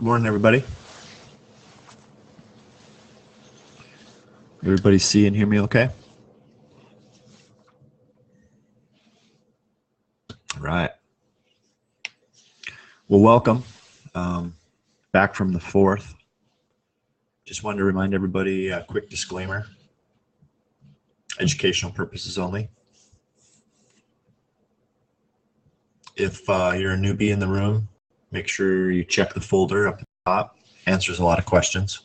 Good morning, everybody. Everybody see and hear me okay? All right. Well, welcome back from the 4th. Just wanted to remind everybody a quick disclaimer. Educational purposes only. If you're a newbie in the room, make sure you check the folder up at the top. Answers a lot of questions.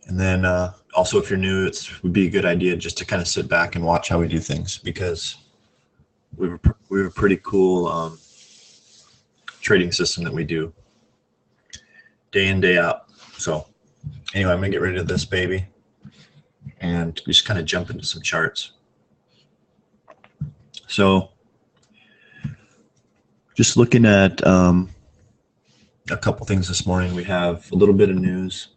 And then also, if you're new, it would be a good idea just to kind of sit back and watch how we do things, because we have a pretty cool trading system that we do day in, day out. So anyway, I'm gonna get rid of this baby and just kind of jump into some charts. So just looking at a couple things this morning. We have a little bit of news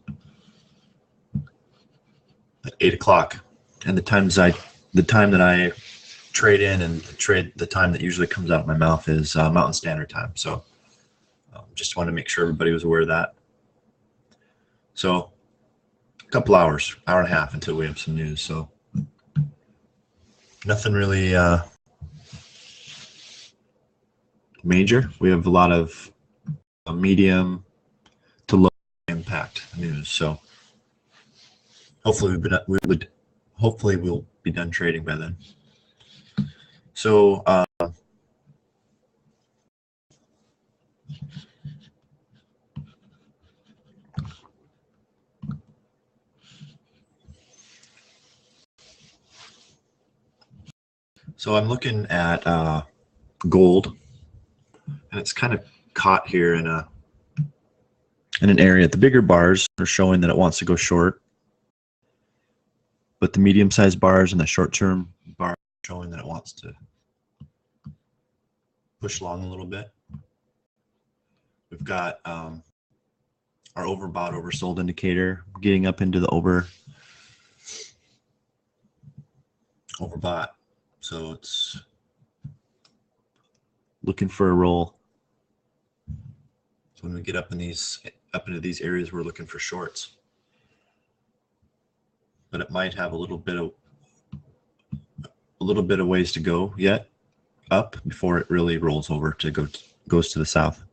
at 8 o'clock, and the time that I trade in and the time that usually comes out of my mouth is Mountain Standard Time. So just want to make sure everybody was aware of that. So a couple hours, hour and a half until we have some news. So nothing really major. We have a lot of medium to low impact news. So hopefully we'll be done trading by then. So I'm looking at gold, and it's kind of caught here in an area. The bigger bars are showing that it wants to go short, but the medium-sized bars and the short-term bar are showing that it wants to push long a little bit. We've got our overbought, oversold indicator getting up into the overbought. So it's looking for a roll. So when we get up into these areas, we're looking for shorts. But it might have a little bit of ways to go yet up before it really rolls over to goes to the south.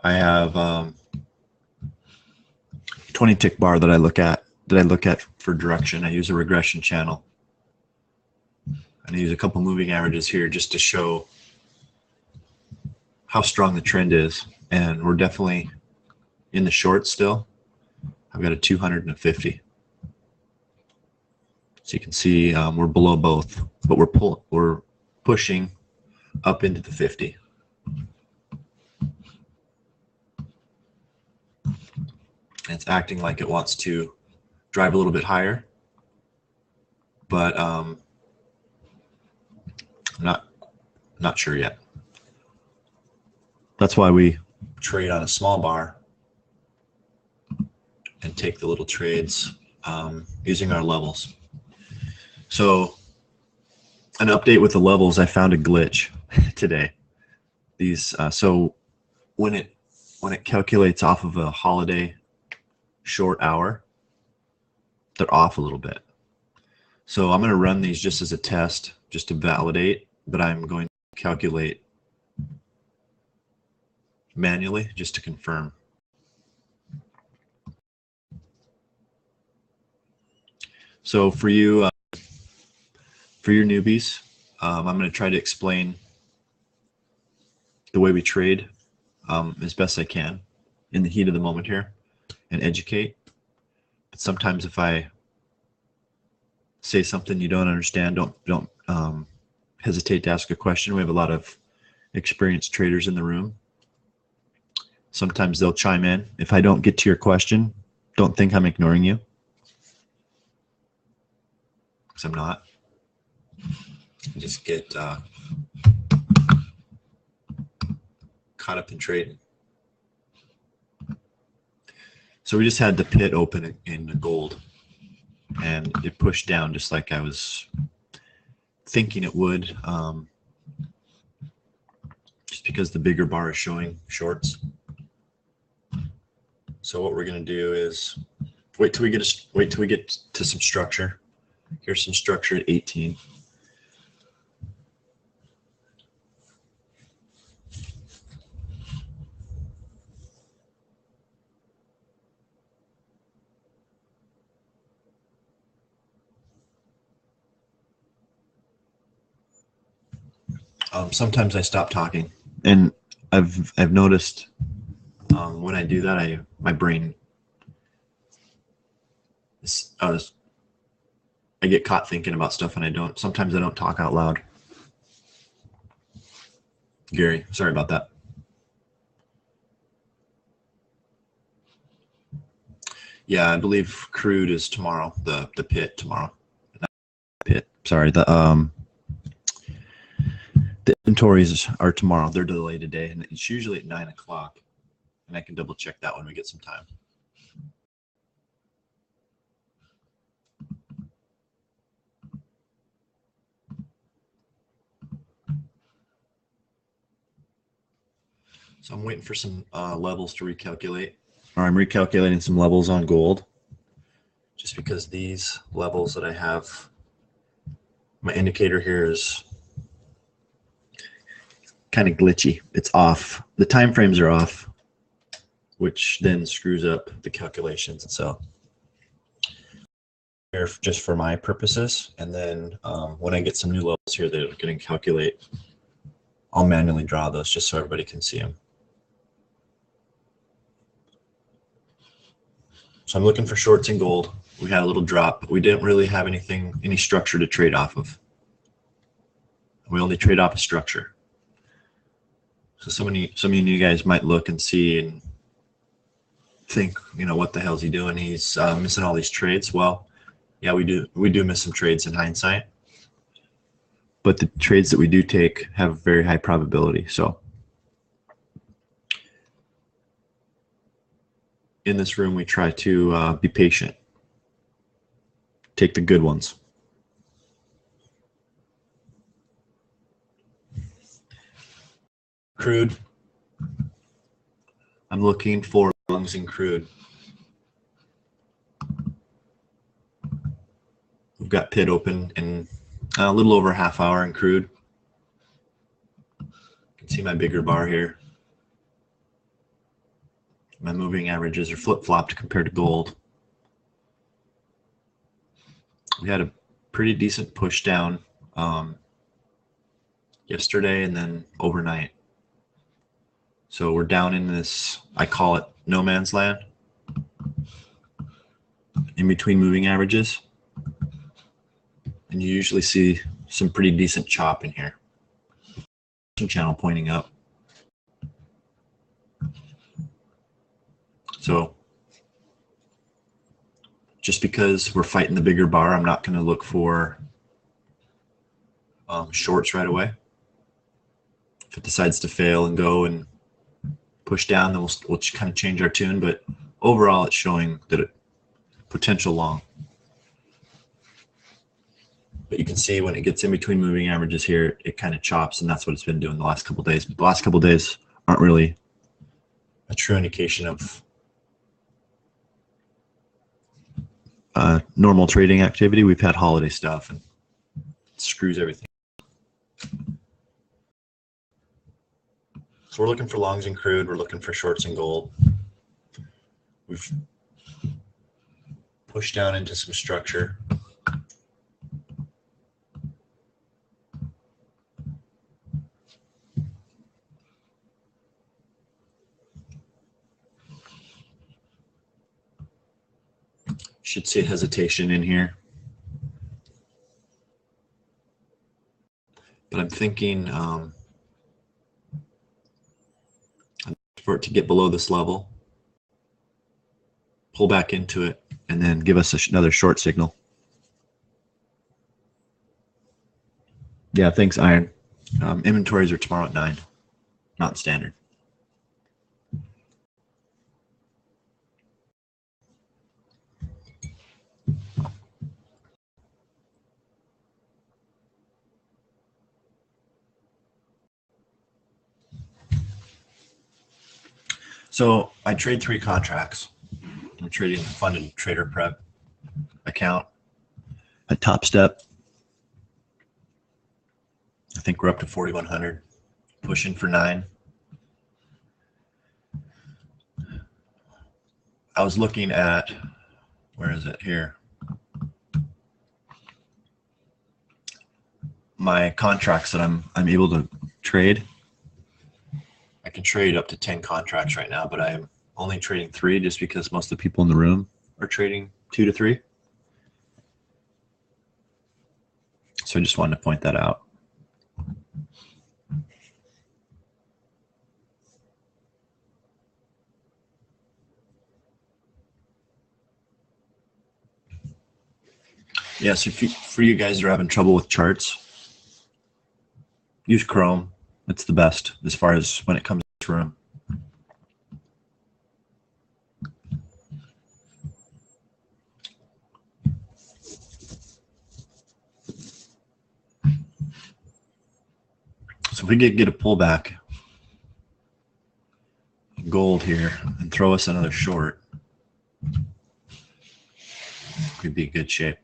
I have 20 tick bar that I look at for direction. I use a regression channel, and I use a couple moving averages here just to show how strong the trend is. And we're definitely in the short still. I've got a 200 and a 50. So you can see we're below both, but we're pushing up into the 50. And it's acting like it wants to drive a little bit higher, but I'm not sure yet. That's why we trade on a small bar and take the little trades using our levels. So an update with the levels, I found a glitch today. So when it calculates off of a holiday short hour, they're off a little bit. So I'm going to run these just as a test, just to validate, but I'm going to calculate manually just to confirm. So for you, for your newbies, I'm going to try to explain the way we trade as best I can in the heat of the moment here and educate. But sometimes if I say something you don't understand, don't hesitate to ask a question. We have a lot of experienced traders in the room. Sometimes they'll chime in. If I don't get to your question, don't think I'm ignoring you, because I'm not. I just get caught up in trading. So we just had the pit open in gold. and it pushed down just like I was thinking it would, just because the bigger bar is showing shorts. So what we're going to do is wait till we get to some structure. Here's some structure at 18. Sometimes I stop talking, and I've noticed when I do that, my brain I get caught thinking about stuff, and sometimes I don't talk out loud. Gary, sorry about that. Yeah, I believe crude is tomorrow. The pit tomorrow. Not pit. Sorry. The inventories are tomorrow. They're delayed today, and it's usually at 9 o'clock. And I can double check that when we get some time. So I'm waiting for some levels to recalculate. Or I'm recalculating some levels on gold. Just because these levels that I have, my indicator here is kind of glitchy. It's off. The time frames are off, which then screws up the calculations. So here just for my purposes, and then when I get some new levels here that are going to calculate, I'll manually draw those just so everybody can see them. So I'm looking for shorts in gold. We had a little drop, but we didn't really have any structure to trade off of. We only trade off a structure. So some of you guys might look and see and think, what the hell is he doing? He's missing all these trades. Well, yeah, we do miss some trades in hindsight, but the trades that we do take have very high probability. So in this room, we try to be patient. Take the good ones. Crude. I'm looking for lungs in crude. We've got pit open in a little over a half hour in crude. You can see my bigger bar here. My moving averages are flip-flopped compared to gold. We had a pretty decent push down yesterday and then overnight. So we're down in this, I call it no man's land, in between moving averages. And you usually see some pretty decent chop in here. Channel pointing up. So just because we're fighting the bigger bar, I'm not going to look for shorts right away. If it decides to fail and go and push down, then we'll kind of change our tune. But overall, it's showing that potential long. But you can see when it gets in between moving averages here, it kind of chops, and that's what it's been doing the last couple of days. But the last couple of days aren't really a true indication of normal trading activity. We've had holiday stuff, and it screws everything. So we're looking for longs in crude. We're looking for shorts in gold. We've pushed down into some structure. Should see a hesitation in here. But I'm thinking for it to get below this level, pull back into it, and then give us another short signal. Yeah, thanks, Iron. Inventories are tomorrow at 9, not standard. So I trade 3 contracts. I'm trading the funded trader prep account at Top Step. I think we're up to 4,100, pushing for 9. I was looking at, where is it here? My contracts that I'm able to trade. I can trade up to 10 contracts right now, but I'm only trading 3 just because most of the people in the room are trading 2 to 3. So I just wanted to point that out. Yeah, so for you guys that are having trouble with charts, use Chrome. It's the best as far as when it comes to this room. So if we get a pullback in gold here and throw us another short, we'd be in good shape.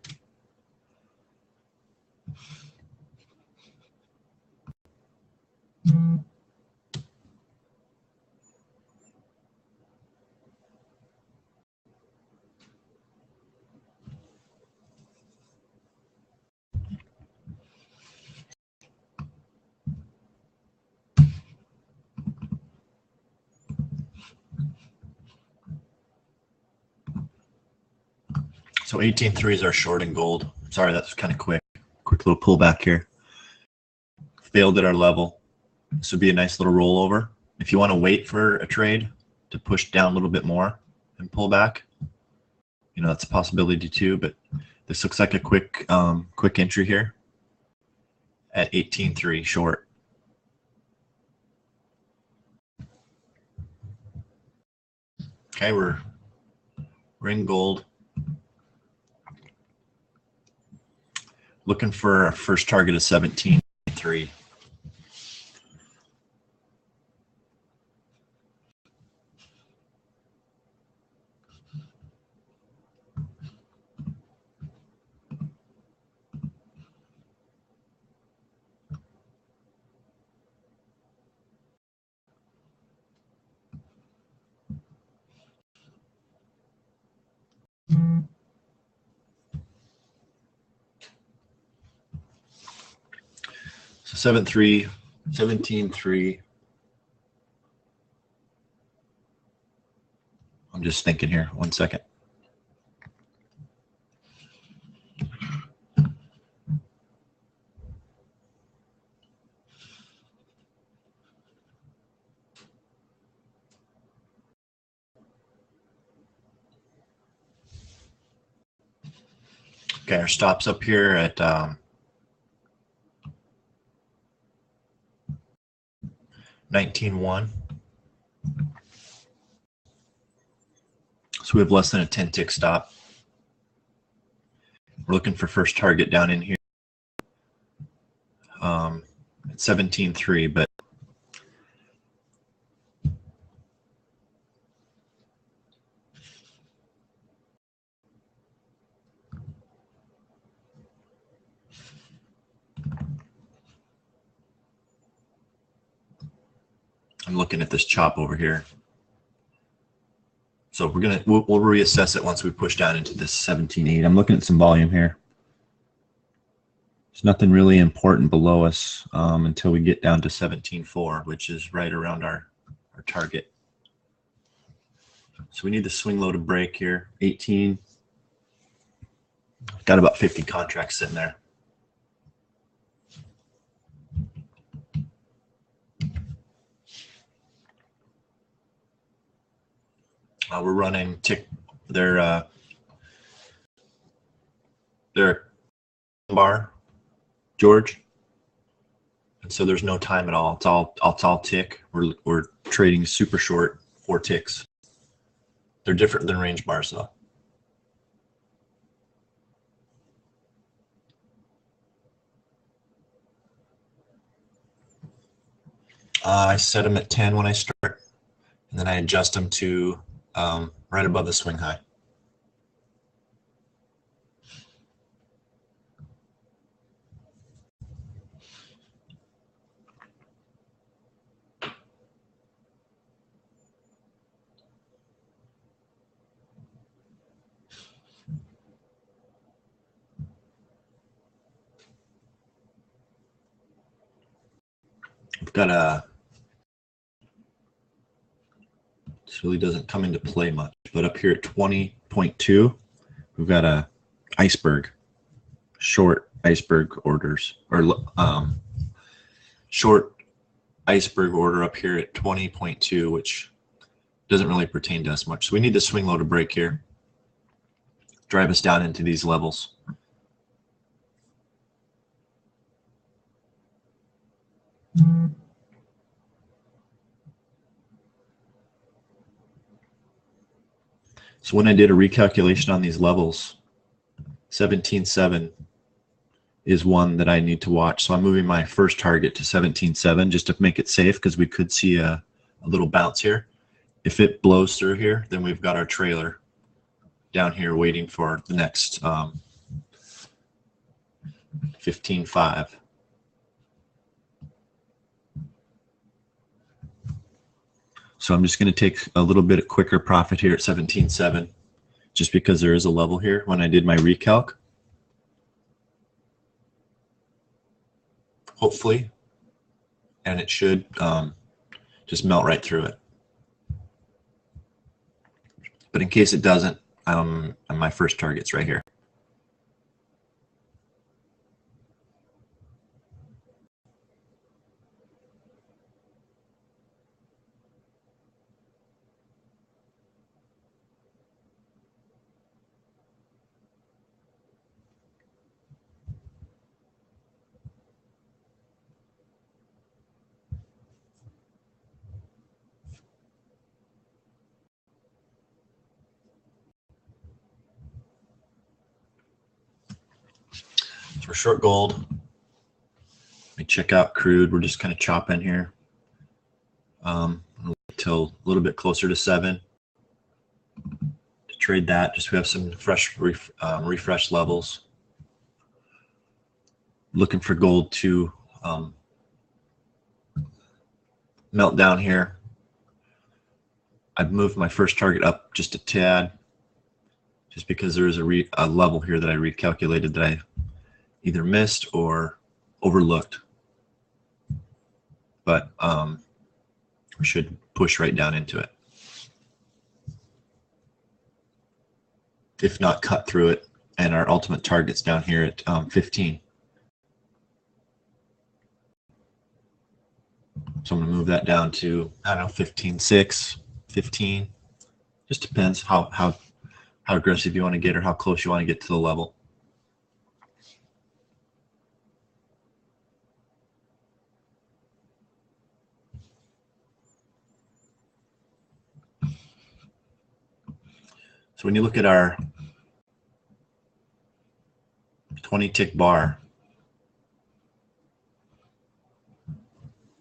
So 18.3 is our short in gold. Sorry, that's kind of quick. Quick little pullback here. Failed at our level. This would be a nice little rollover. If you want to wait for a trade to push down a little bit more and pull back, you know, that's a possibility too, but this looks like a quick entry here at 18.3 short. Okay, we're in gold. Looking for our first target of 17.3. So 17.3. I'm just thinking here. 1 second. Okay, our stop's up here at 19.1. So we have less than a 10 tick stop. We're looking for first target down in here at 17.3, but I'm looking at this chop over here. So we'll reassess it once we push down into this 17.8. I'm looking at some volume here. There's nothing really important below us until we get down to 17.4, which is right around our target. So we need the swing low to break here. 18. Got about 50 contracts sitting there. We're running their bar, George, and so there's no time at all. It's all tick. We're trading super short 4 ticks. They're different than range bars though. I set them at 10 when I start. And then I adjust them to right above the swing high. We've got a, this really doesn't come into play much, but up here at 20.2, we've got a iceberg, short iceberg orders, or short iceberg order up here at 20.2, which doesn't really pertain to us much. So we need the swing low to break here, drive us down into these levels. So when I did a recalculation on these levels, 17.7 is one that I need to watch. So I'm moving my first target to 17.7 just to make it safe, because we could see a little bounce here. If it blows through here, then we've got our trailer down here waiting for the next 15.5. So I'm just going to take a little bit quicker profit here at 17.7, just because there is a level here when I did my recalc. Hopefully, and it should just melt right through it. But in case it doesn't, my first target's right here. So we're short gold. We check out crude. We're just kind of chopping here until a little bit closer to 7 to trade that. Just we have some fresh refresh levels. Looking for gold to melt down here. I've moved my first target up just a tad, just because there is a level here that I recalculated that I either missed or overlooked. But we should push right down into it, if not cut through it. And our ultimate target's down here at 15. So I'm going to move that down to, I don't know, 15.6, 15. Just depends how aggressive you want to get or how close you want to get to the level. So when you look at our 20 tick bar,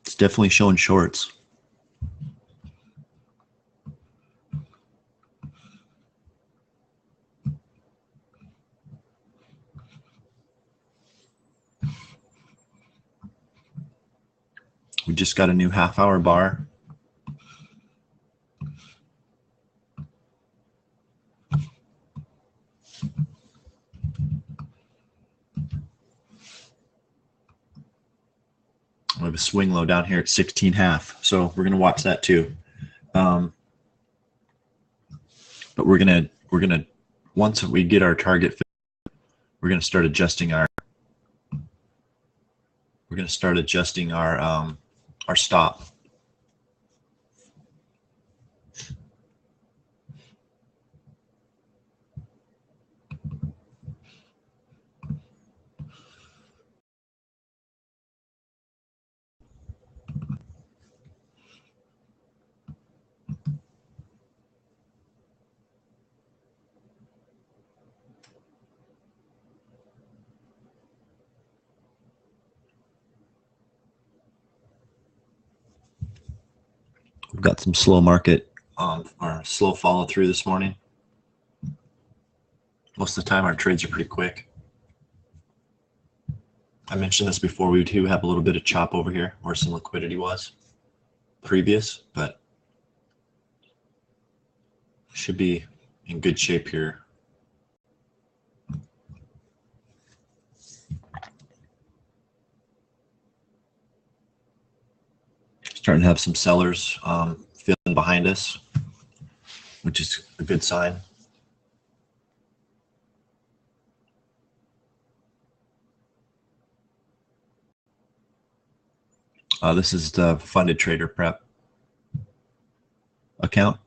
it's definitely showing shorts. We just got a new half-hour bar. We have a swing low down here at 16.5, so we're going to watch that too. But we're gonna once we get our target, we're going to start adjusting our our stop. got some slow market or slow follow through this morning. Most of the time our trades are pretty quick. I mentioned this before, we do have a little bit of chop over here where some liquidity was previous, but should be in good shape here. Starting to have some sellers feeling behind us, which is a good sign. This is the funded trader prep account.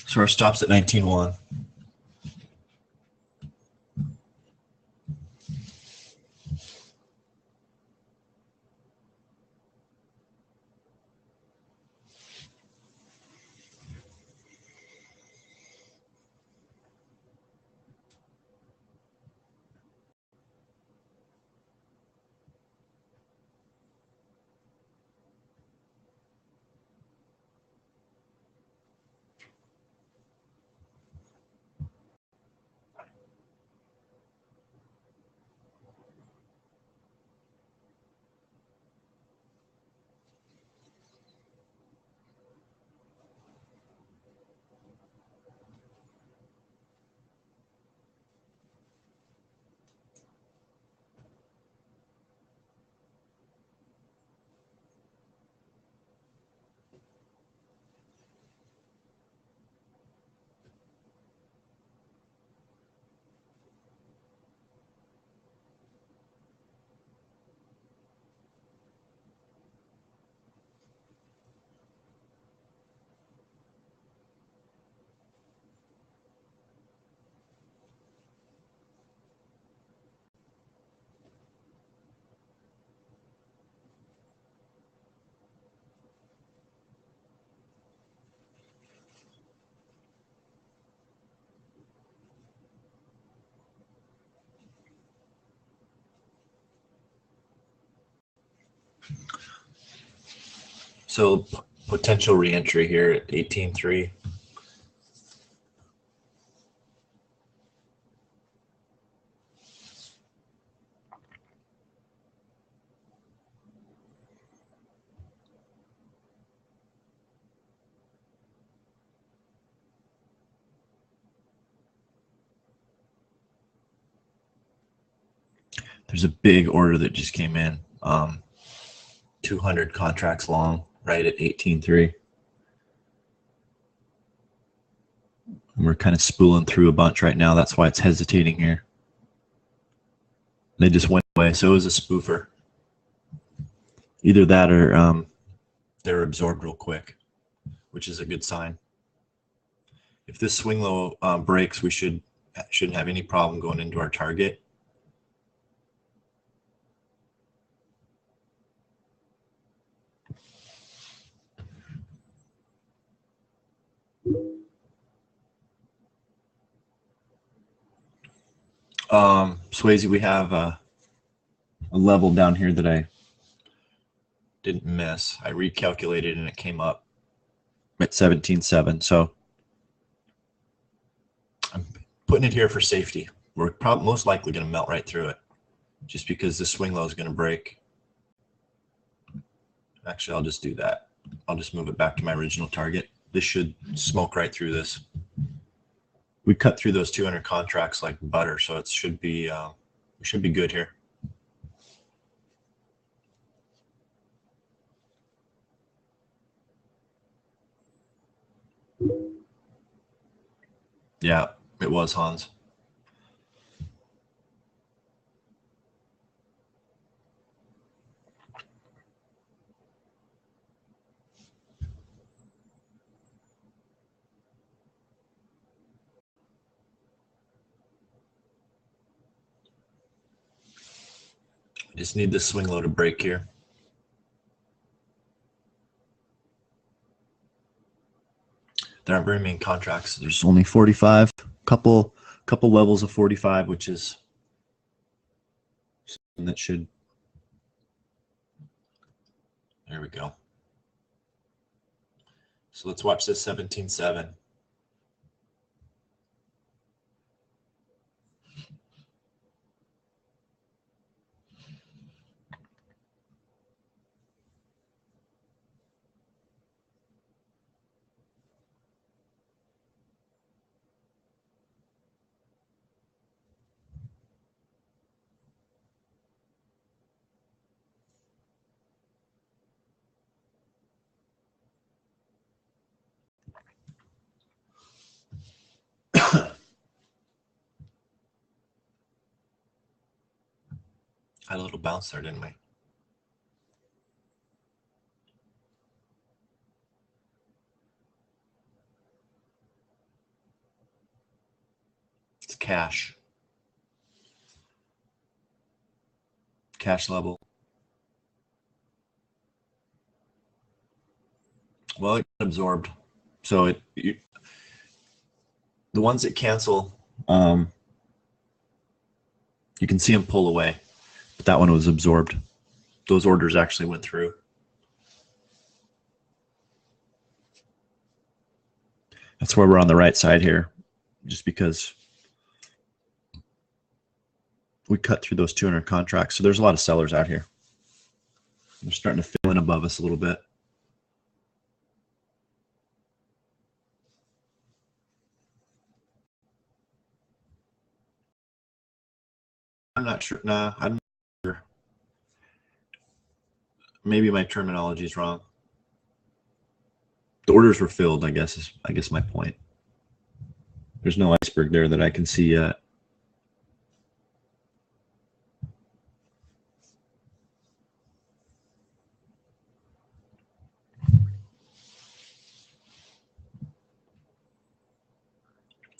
So our stop's at 19.1. So potential reentry here at 18.3. There's a big order that just came in, 200 contracts long, right at 18.3. We're kind of spooling through a bunch right now. That's why it's hesitating here. They just went away, so it was a spoofer. Either that or they're absorbed real quick, which is a good sign. If this swing low breaks, we shouldn't have any problem going into our target. Swayze, we have a level down here that I didn't miss. I recalculated and it came up at 17.7. So I'm putting it here for safety. We're probably most likely going to melt right through it just because the swing low is going to break. Actually, I'll just do that. I'll just move it back to my original target. This should smoke right through this. We cut through those 200 contracts like butter, so it should be we should be good here. Yeah, it was, Hans. I just need this swing low to break here. There aren't very many contracts. There's only 45. Couple levels of 45, which is something that should. There we go. So let's watch this 17.7. Had a little bounce there, didn't we? It's cash. Cash level. Well, it got absorbed. So the ones that cancel, you can see them pull away, but that one was absorbed. Those orders actually went through. That's why we're on the right side here, just because we cut through those 200 contracts. So there's a lot of sellers out here. They're starting to fill in above us a little bit. I'm not sure. Nah, I'm not sure. Maybe my terminology is wrong. The orders were filled, I guess is my point. There's no iceberg there that I can see yet.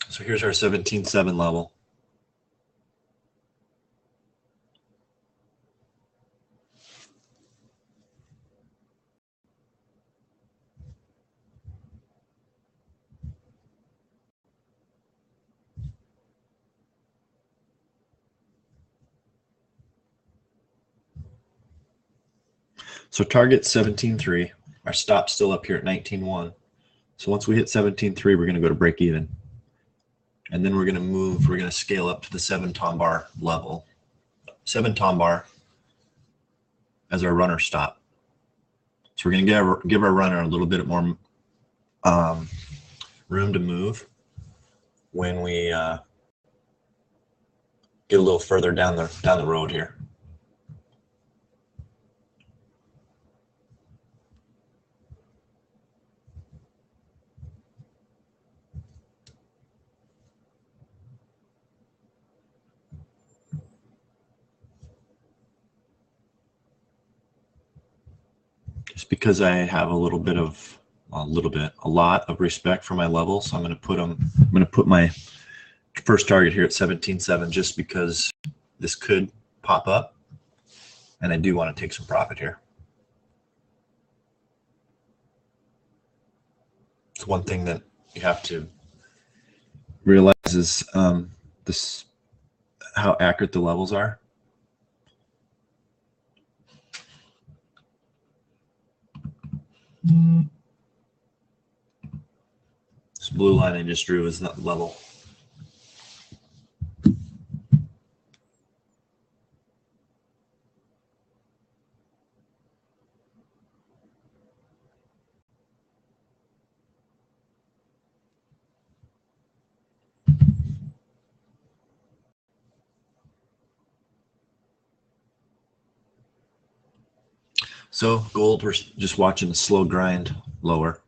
So here's our 17.7 level. So target 17.3. Our stop's still up here at 19.1. So once we hit 17.3, we're going to go to break even. And then we're going to scale up to the 7 tom bar level. 7 tom bar as our runner stop. So we're going to give our runner a little bit more room to move when we get a little further down the road here. Just because I have a lot of respect for my levels, so I'm going to put my first target here at 17.7 just because this could pop up, and I do want to take some profit here. It's one thing that you have to realize is how accurate the levels are. This blue line I just drew is not level. So gold, we're just watching the slow grind lower.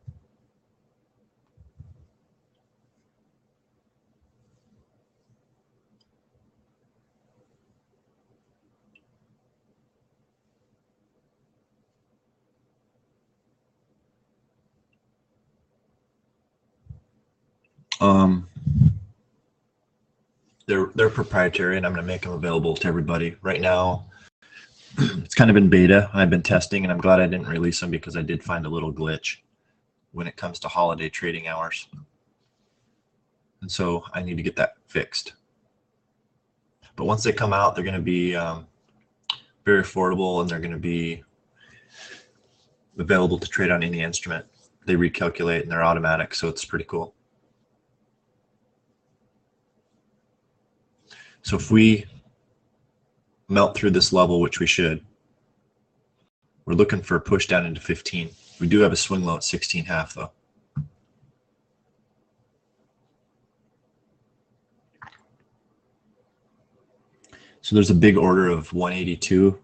They're proprietary, and I'm going to make them available to everybody. Right now, it's kind of in beta. I've been testing, and I'm glad I didn't release them because I did find a little glitch when it comes to holiday trading hours. And so I need to get that fixed. But once they come out, they're going to be very affordable, and they're going to be available to trade on any instrument. They recalculate, and they're automatic, so it's pretty cool. So if we melt through this level, which we should, we're looking for a push down into 15. We do have a swing low at 16.5 though. So there's a big order of 182,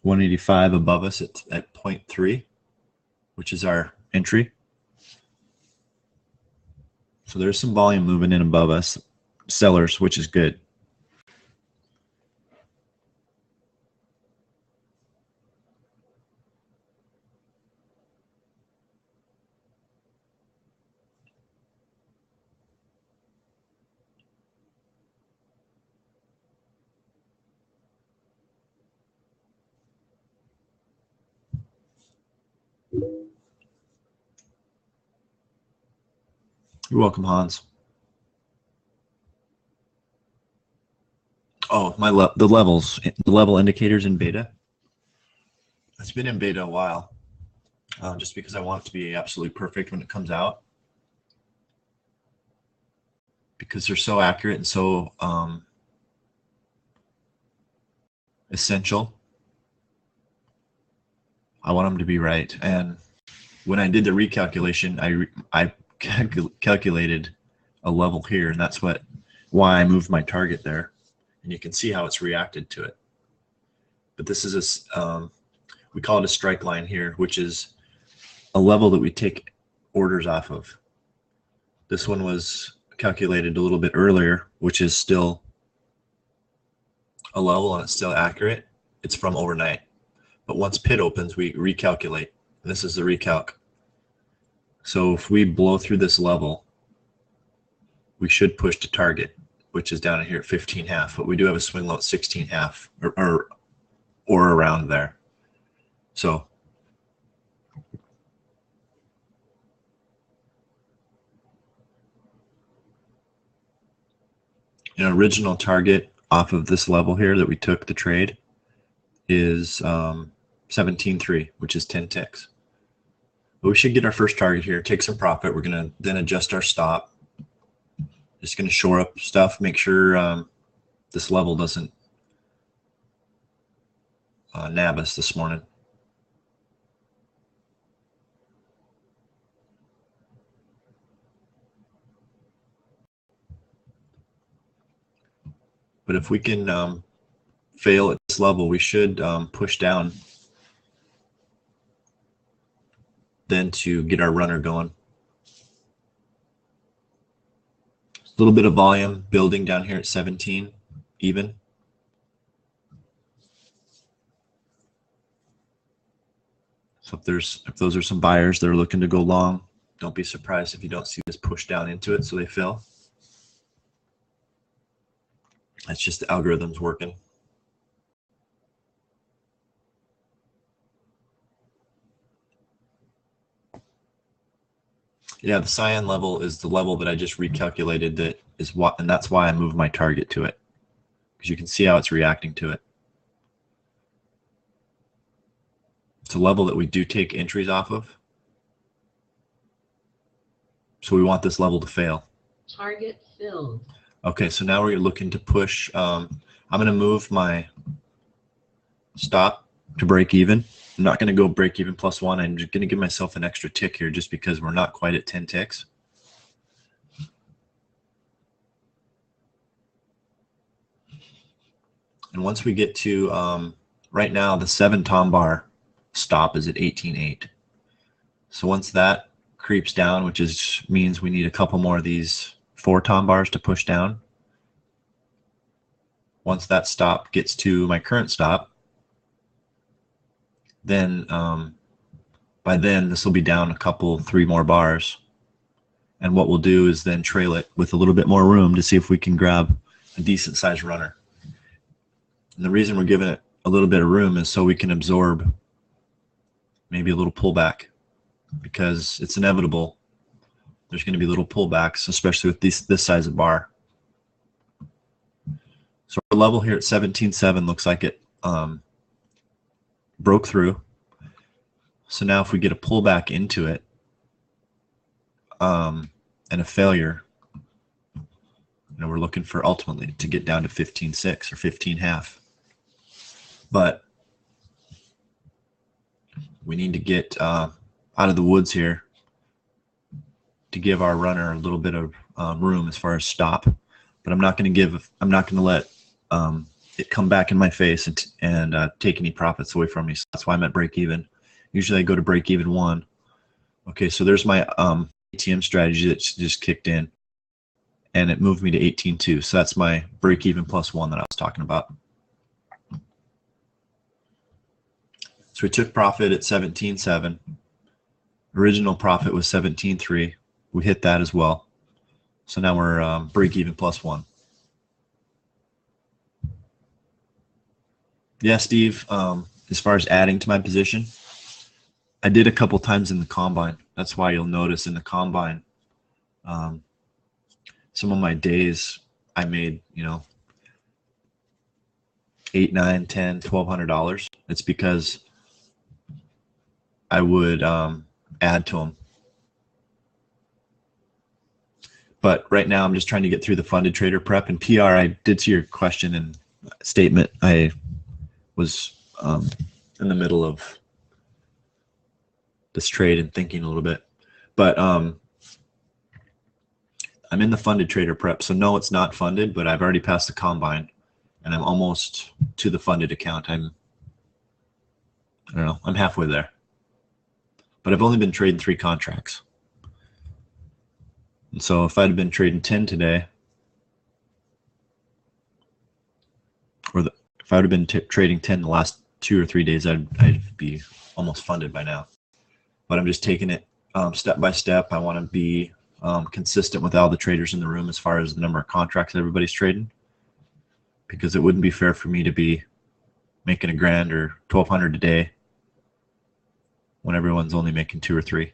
185 above us at 0.3, which is our entry. So there's some volume moving in above us, sellers, which is good. You're welcome, Hans. Oh, the level indicators in beta. It's been in beta a while, just because I want it to be absolutely perfect when it comes out, because they're so accurate and so essential. I want them to be right. And when I did the recalculation, I calculated a level here, and that's why I moved my target there. And you can see how it's reacted to it. But this is we call it a strike line here, which is a level that we take orders off of. This one was calculated a little bit earlier, which is still a level and it's still accurate. It's from overnight. But once pit opens, we recalculate. And this is the recalc. So if we blow through this level, we should push to target, which is down here at 15.5. But we do have a swing low at 16.5 or around there. So an original target off of this level here that we took the trade is 17.3, which is 10 ticks. But we should get our first target here, take some profit. We're going to then adjust our stop. Just going to shore up stuff, make sure this level doesn't nab us this morning. But if we can fail at this level, we should push down then to get our runner going. A little bit of volume building down here at 17 even. So if those are some buyers that are looking to go long, don't be surprised if you don't see this push down into it so they fill. That's just the algorithms working. Yeah, the cyan level is the level that I just recalculated, that is what, and that's why I moved my target to it, because you can see how it's reacting to it. It's a level that we do take entries off of. So we want this level to fail. Target filled. Okay, so now we're looking to push. I'm going to move my stop to break even. I'm not going to go break even +1. I'm just going to give myself an extra tick here just because we're not quite at 10 ticks. And once we get to, right now, the 7 tom bar stop is at 18.8. So once that creeps down, which means we need a couple more of these 4 tom bars to push down. Once that stop gets to my current stop, then by then this will be down a couple, 3 more bars. And what we'll do is then trail it with a little bit more room to see if we can grab a decent sized runner. And the reason we're giving it a little bit of room is so we can absorb maybe a little pullback, because it's inevitable. There's going to be little pullbacks, especially with this size of bar. So our level here at 17.7 looks like it broke through. So now if we get a pullback into it and a failure, we're looking for ultimately to get down to 15.6 or 15.5. But we need to get out of the woods here to give our runner a little bit of room as far as stop. But I'm not going to let it come back in my face and take any profits away from me. So that's why I'm at break even. Usually I go to break even 1. Okay, so there's my ATM strategy that just kicked in, and it moved me to 18.2. So that's my break even +1 that I was talking about. So we took profit at 17.7. Original profit was 17.3. We hit that as well. So now we're break even +1. Yeah, Steve, as far as adding to my position, I did a couple times in the combine. That's why you'll notice in the combine, some of my days I made, $8, $9, $10, $1,200. It's because I would add to them. But right now I'm just trying to get through the funded trader prep. And PR, I did see your question and statement. I was in the middle of this trade and thinking a little bit. But I'm in the funded trader prep. So no, it's not funded, but I've already passed the combine and I'm almost to the funded account. I don't know, I'm halfway there. But I've only been trading 3 contracts. And so if I'd have been trading 10 today, or if I would have been trading 10 the last 2 or 3 days, I'd be almost funded by now. But I'm just taking it step by step. I want to be consistent with all the traders in the room as far as the number of contracts that everybody's trading, because it wouldn't be fair for me to be making $1,000 or $1,200 a day when everyone's only making 2 or 3.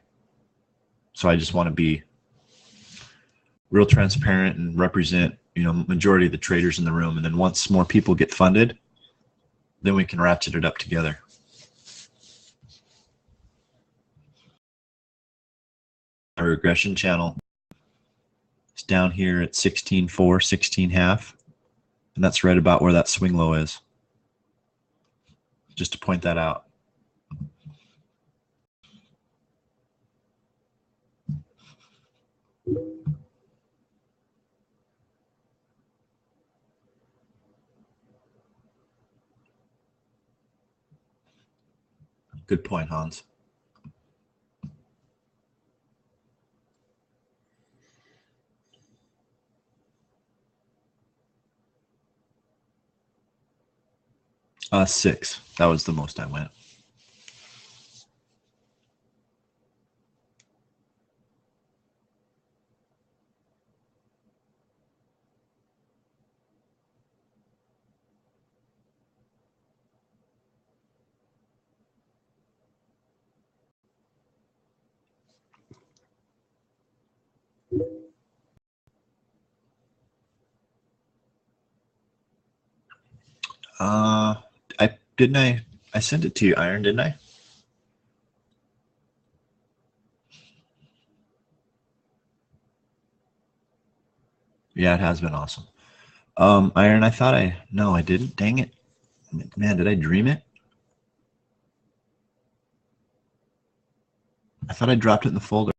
So I just want to be real transparent and represent, majority of the traders in the room. And then once more people get funded, then we can ratchet it up together. our regression channel is down here at 16.4, 16.5, and that's right about where that swing low is. Just to point that out. Good point, Hans. Six. That was the most I went. I sent it to you, Iron, didn't I? Yeah, it has been awesome. Iron, no, I didn't. Dang it. Man, did I dream it? I thought I dropped it in the folder.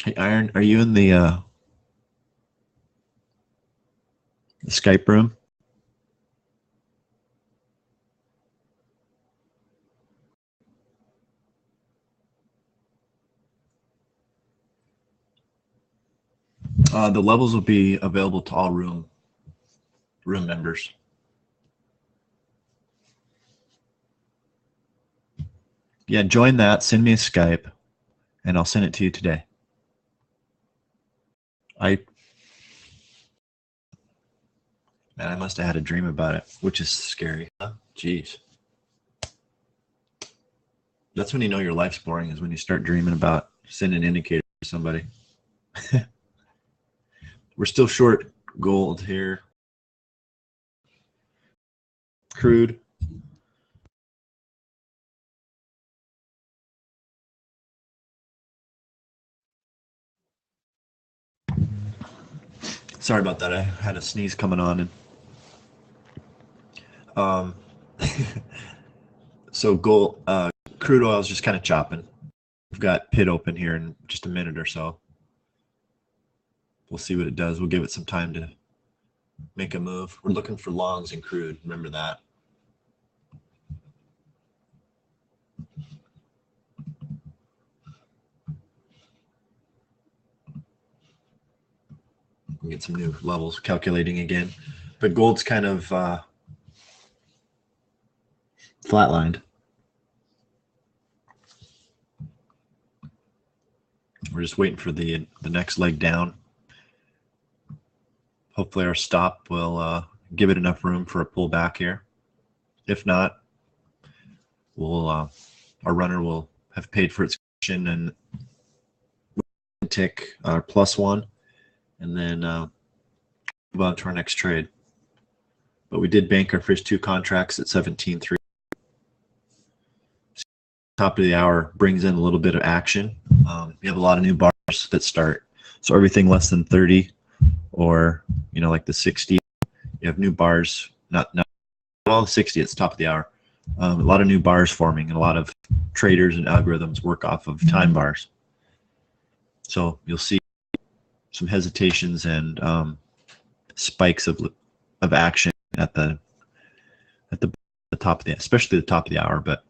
Hey, Iron, are you in the Skype room? The levels will be available to all room members. Yeah, join that. Send me a Skype, and I'll send it to you today. I must have had a dream about it, which is scary. Huh? Jeez. That's when you know your life's boring, is when you start dreaming about sending an indicator to somebody. We're still short gold here. Crude. Sorry about that. I had a sneeze coming on. And so gold, crude oil is just kind of chopping. We've got pit open here in just a minute or so. We'll see what it does. We'll give it some time to make a move. We're looking for longs in crude. Remember that. We'll get some new levels calculating again. But gold's kind of flatlined. We're just waiting for the next leg down. Hopefully our stop will give it enough room for a pullback here. If not, we'll our runner will have paid for its commission and tick our +1, and then move on to our next trade. But we did bank our first two contracts at 17.3. Top of the hour brings in a little bit of action. We have a lot of new bars that start. So everything less than 30, or like the 60, you have new bars. Not all 60. It's top of the hour. A lot of new bars forming, and a lot of traders and algorithms work off of time bars. So you'll see some hesitations and spikes of action at the top of especially the top of the hour, but.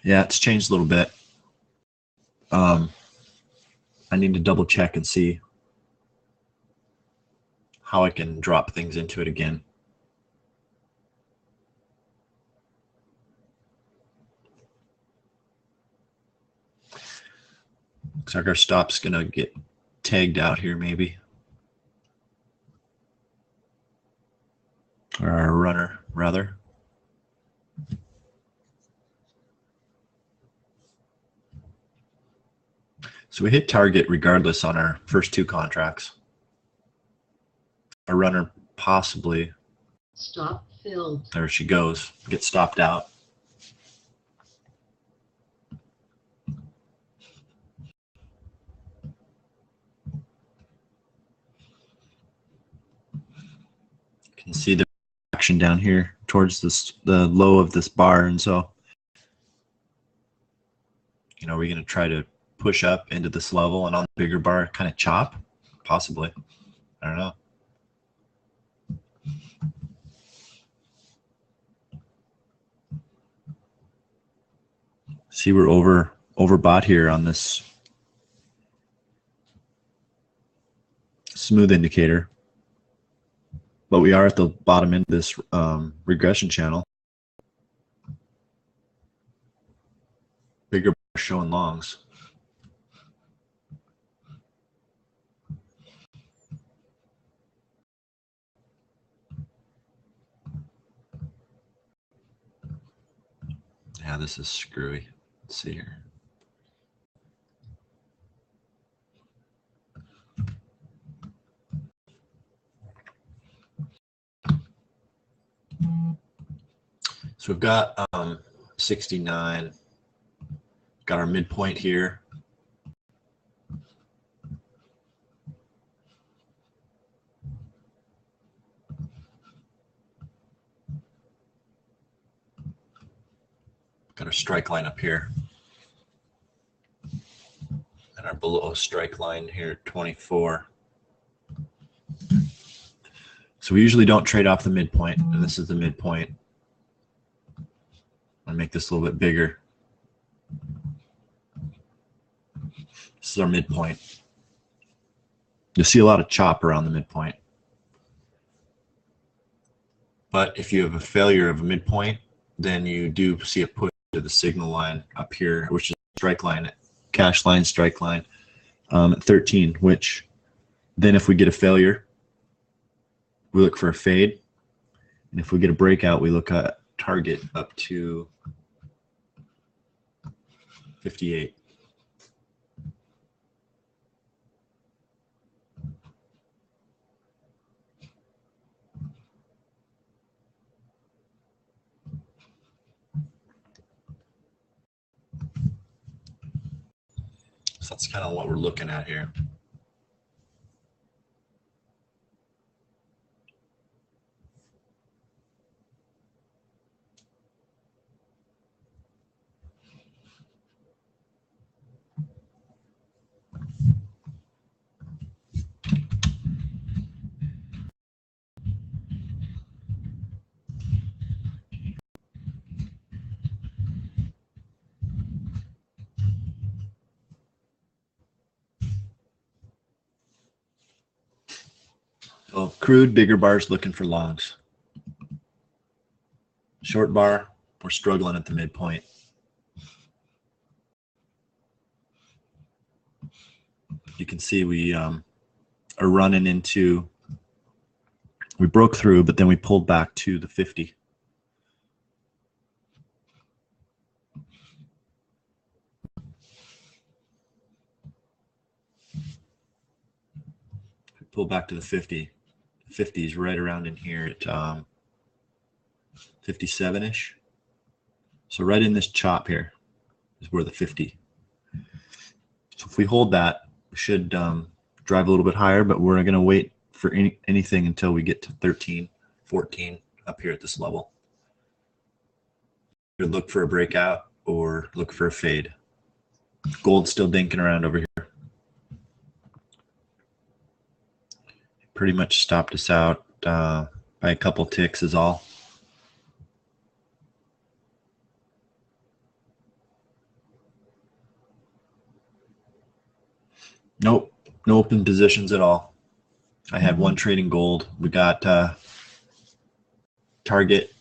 Yeah, it's changed a little bit. I need to double check and see how I can drop things into it again. Looks like our stop's gonna get tagged out here maybe. Or our runner, rather. So we hit target regardless on our first two contracts. Our runner possibly, Stop filled. there she goes, gets stopped out. You can see the action down here towards the low of this bar, and so we're going to try to push up into this level and on the bigger bar kind of chop, possibly. I don't know. See, we're overbought here on this smooth indicator, but we are at the bottom end of this regression channel. Bigger bar showing longs. Yeah, this is screwy. Let's see here. So we've got 69. Got our midpoint here. Got our strike line up here. And our below strike line here at 24. So we usually don't trade off the midpoint, and this is the midpoint. I'll make this a little bit bigger. This is our midpoint. You'll see a lot of chop around the midpoint. But if you have a failure of a midpoint, then you do see a push to the signal line up here, which is strike line, cash line, strike line at 13, which then if we get a failure, we look for a fade. And if we get a breakout, we look at target up to 58. So that's kind of what we're looking at here. So crude, bigger bars looking for longs. Short bar, we're struggling at the midpoint. You can see we are running into, we broke through, but then we pulled back to the 50. We pull back to the 50. 50 is right around in here at 57-ish. So right in this chop here is where the 50. So if we hold that, we should drive a little bit higher, but we're going to wait for anything until we get to 13, 14 up here at this level. Either look for a breakout or look for a fade. Gold's still dinking around over here. Pretty much stopped us out by a couple ticks is all. Nope, no open positions at all. I had one trade in gold. We got target,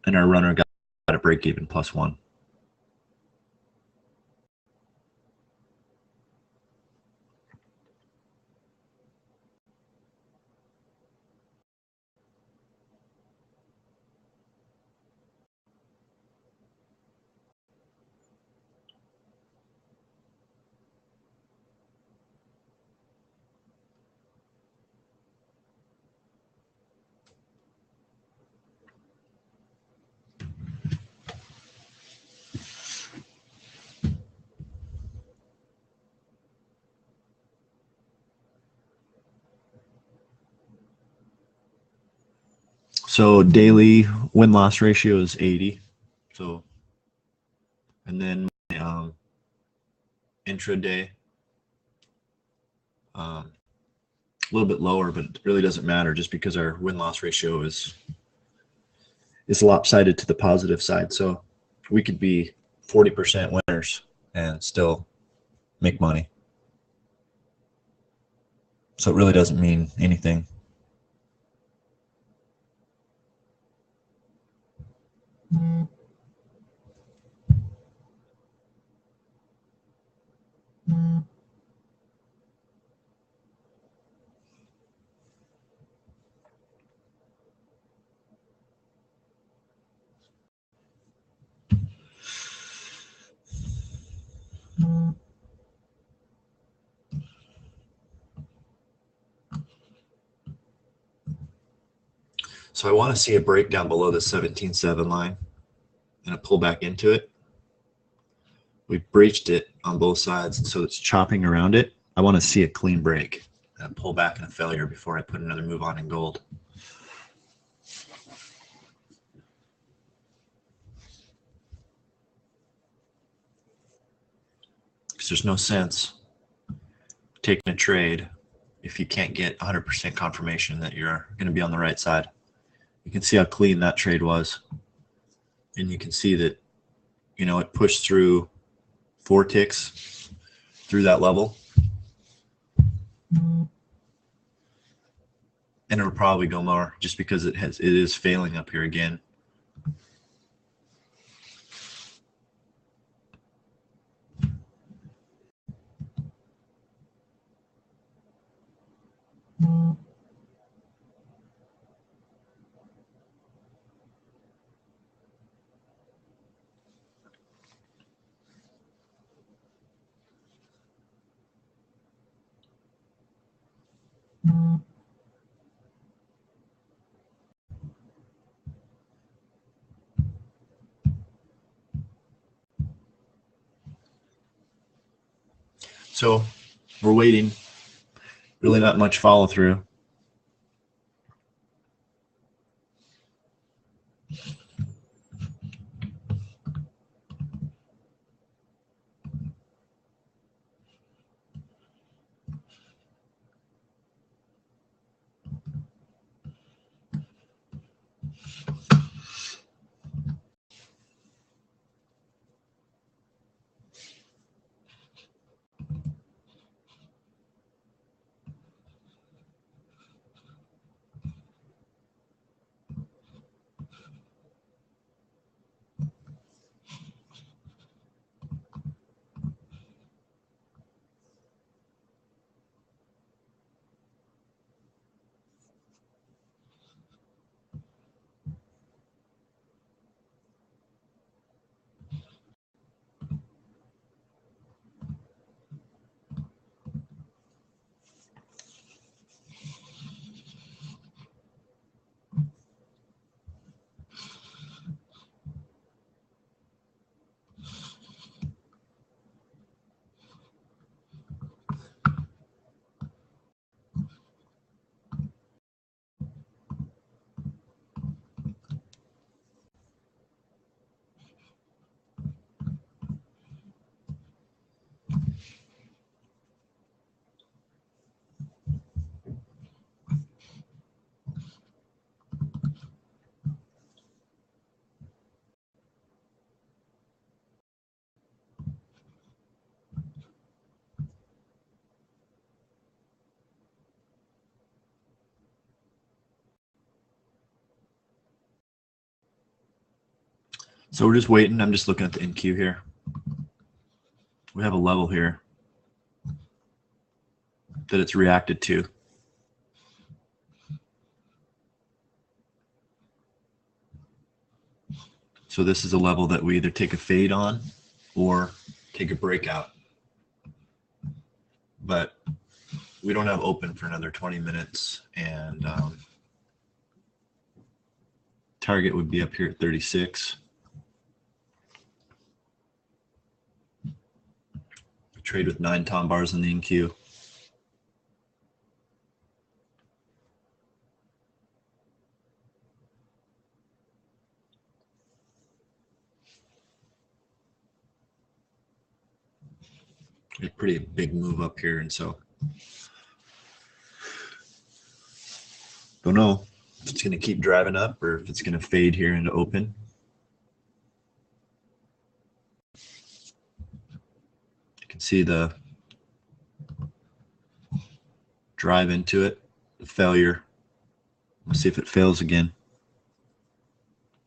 and our runner got a break even +1. So daily win-loss ratio is 80. So, and then intraday, a little bit lower, but it really doesn't matter just because our win-loss ratio is lopsided to the positive side. So we could be 40% winners and still make money. So it really doesn't mean anything. So I want to see a breakdown below the 17.7 line and a pull back into it. We breached it on both sides, so it's chopping around it. I want to see a clean break and a pull back and a failure before I put another move on in gold. Because there's no sense taking a trade if you can't get 100% confirmation that you're going to be on the right side. You can see how clean that trade was. And you can see that, you know, it pushed through 4 ticks through that level. And it'll probably go more just because it is failing up here again. So we're waiting. Really not much follow through. So we're just waiting. I'm just looking at the NQ here. We have a level here that it's reacted to. So this is a level that we either take a fade on or take a breakout. But we don't have open for another 20 minutes, and target would be up here at 36. We trade with 9 tom bars in the NQ. A pretty big move up here, and so don't know if it's going to keep driving up or if it's going to fade here into open. You can see the drive into it, the failure. Let's see if it fails again.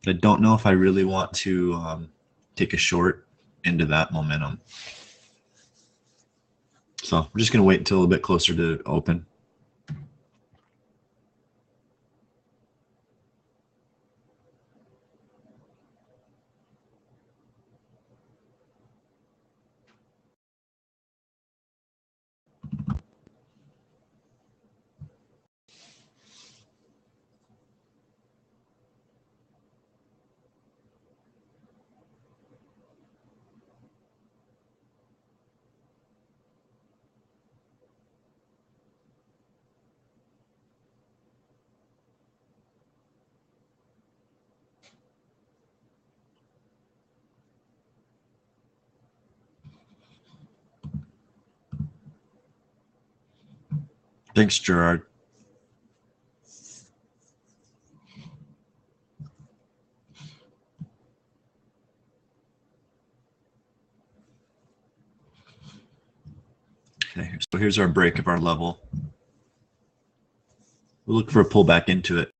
I don't know if I really want to take a short into that momentum. So we're just going to wait until a bit closer to open. Thanks, Gerard. Okay, so here's our break of our level. We'll look for a pullback into it.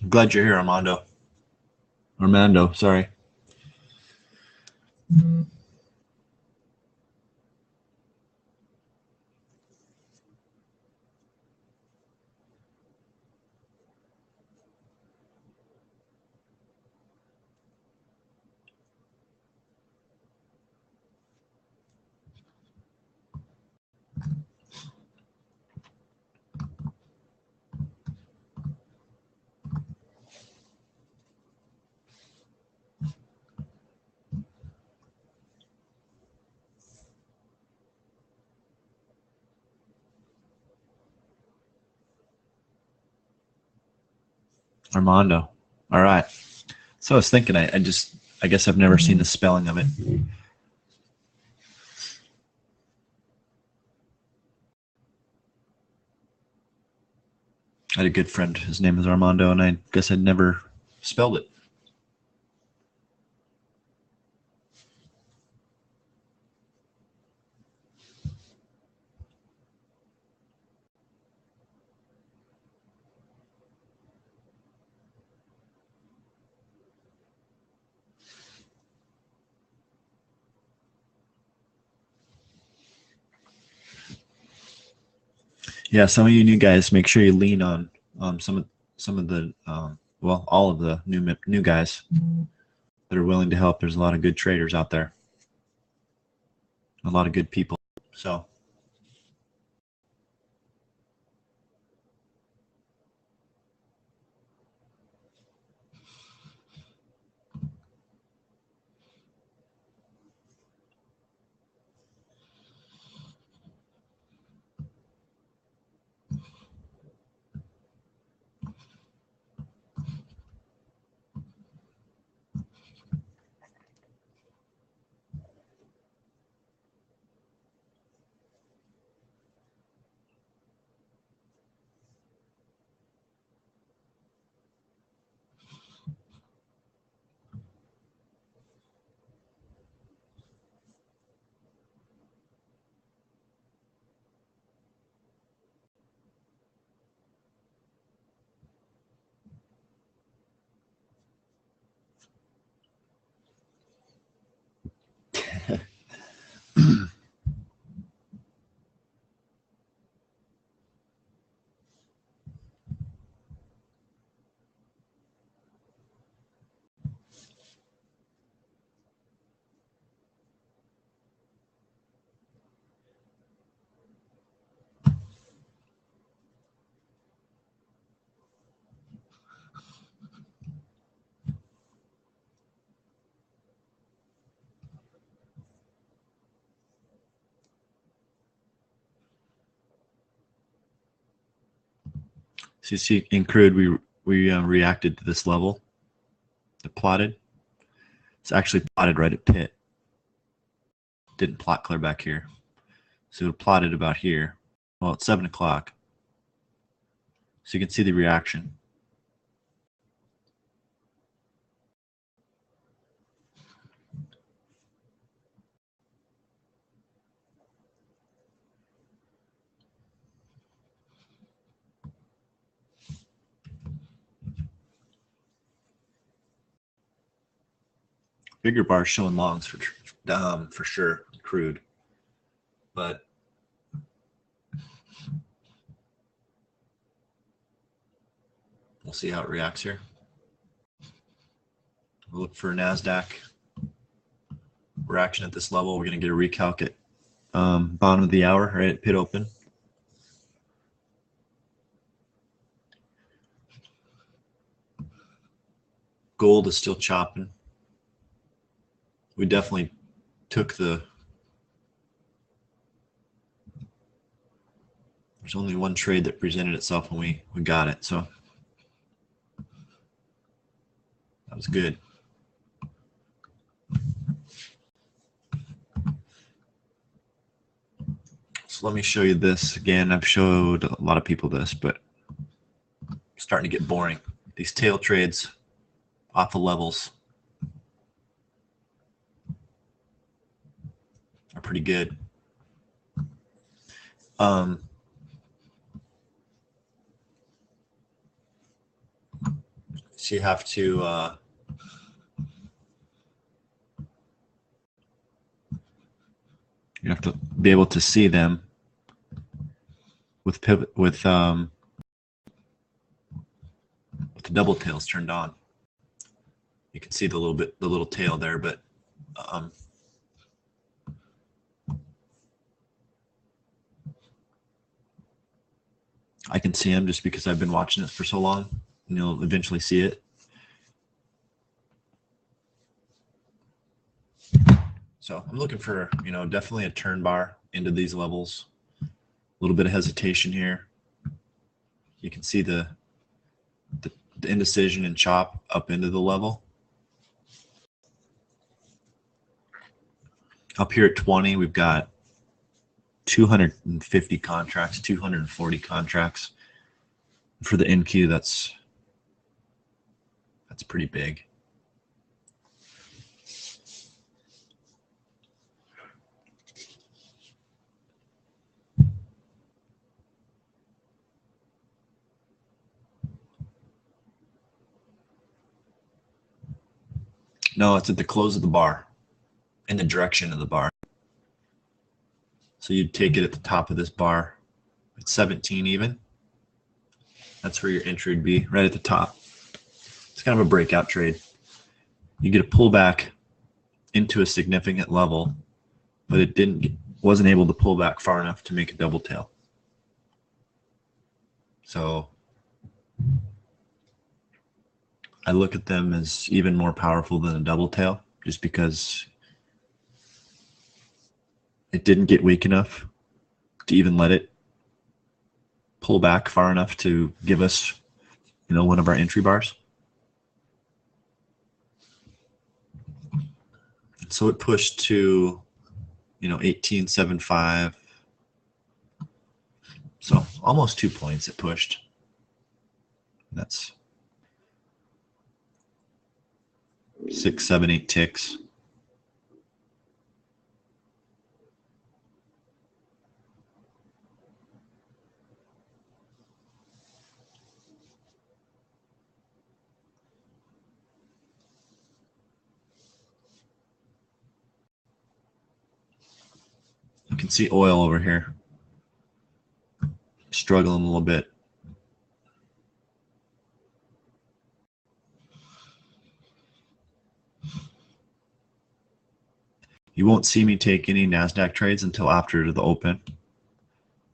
I'm glad you're here, Armando. Sorry. Armando. All right. So I was thinking, I guess I've never seen the spelling of it. I had a good friend. His name is Armando, and I guess I'd never spelled it. Yeah, some of you new guys, make sure you lean on some of the well, all of the new guys that are willing to help. There's a lot of good traders out there, a lot of good people. So So you see in crude, we reacted to this level. It plotted. It's actually plotted right at pit. Didn't plot clear back here. So it plotted about here. Well, it's 7 o'clock. So you can see the reaction. Bigger bars showing longs for sure, crude. But we'll see how it reacts here. We'll look for NASDAQ reaction at this level. We're going to get a recalc at bottom of the hour, right at pit open. Gold is still chopping. We definitely took there's only one trade that presented itself when we got it, so that was good. So let me show you this again. I've showed a lot of people this, but it's starting to get boring. These tail trades off the levels are pretty good. So you have to be able to see them with pivot with the double tails turned on. You can see the little tail there, but I can see them just because I've been watching it for so long, and you'll eventually see it. So I'm looking for, definitely a turn bar into these levels. A little bit of hesitation here. You can see the indecision and chop up into the level. Up here at 20, we've got 250 contracts, 240 contracts. For the NQ, that's pretty big. No, it's at the close of the bar, in the direction of the bar. So you'd take it at the top of this bar. It's 17 even. That's where your entry would be, right at the top. It's kind of a breakout trade. You get a pullback into a significant level, but it wasn't able to pull back far enough to make a double tail. So I look at them as even more powerful than a double tail, just because it didn't get weak enough to even let it pull back far enough to give us, one of our entry bars. So it pushed to, 18.75. So almost 2 points it pushed. That's 6, 7, 8 ticks. You can see oil over here struggling a little bit. You won't see me take any NASDAQ trades until after the open.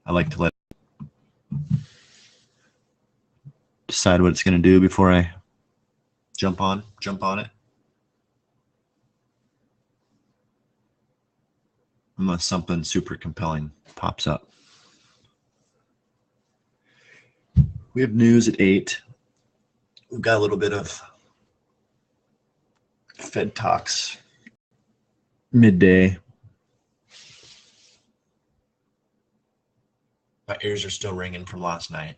I like to let it decide what it's going to do before I jump on it. Unless something super compelling pops up. We have news at 8. We've got a little bit of Fed talks midday. My ears are still ringing from last night.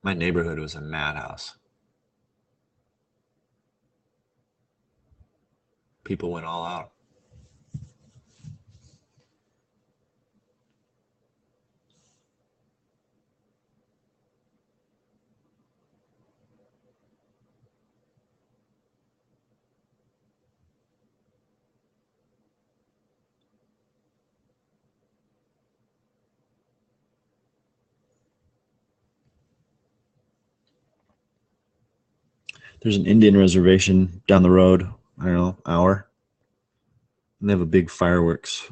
My neighborhood was a madhouse. People went all out. There's an Indian reservation down the road, I don't know, hour. And they have a big fireworks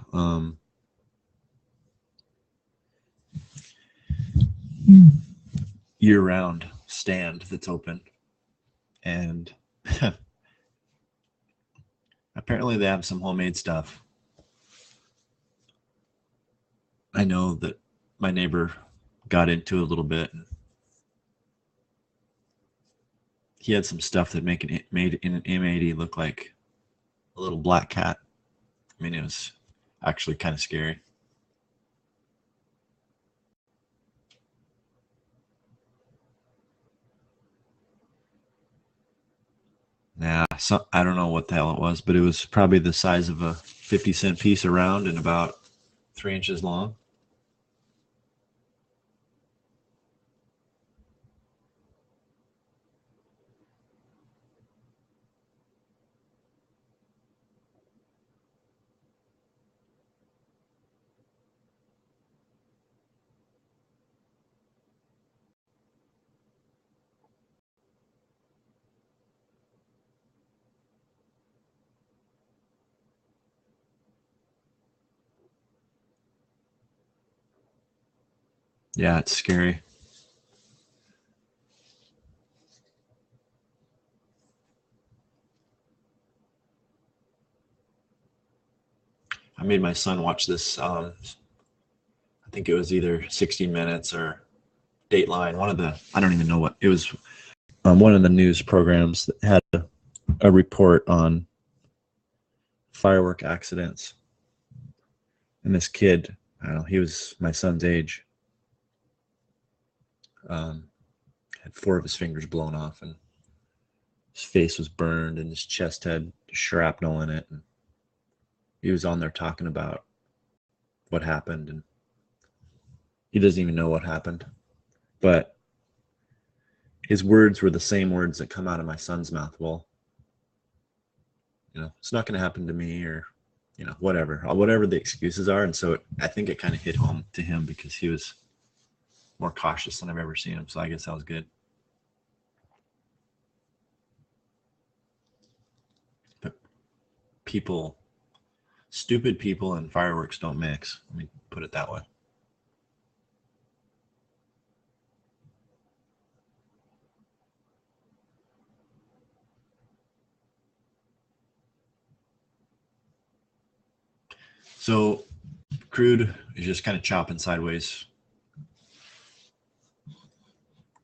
year-round stand that's open. And apparently they have some homemade stuff. I know that my neighbor got into it a little bit. He had some stuff that made an M80 look like a little black cat. I mean, it was actually kind of scary. Yeah, so I don't know what the hell it was, but it was probably the size of a 50-cent piece around and about 3 inches long. Yeah, it's scary. I made my son watch this. I think it was either 60 Minutes or Dateline. I don't even know what it was. One of the news programs that had a report on firework accidents. And this kid, I don't know, he was my son's age. Had 4 of his fingers blown off, and his face was burned, and his chest had shrapnel in it. And he was on there talking about what happened, and he doesn't even know what happened. But his words were the same words that come out of my son's mouth. Well, it's not going to happen to me, or whatever the excuses are. And so I think it kind of hit home to him because he was more cautious than I've ever seen him. So I guess that was good. But stupid people and fireworks don't mix. Let me put it that way. So crude is just kind of chopping sideways.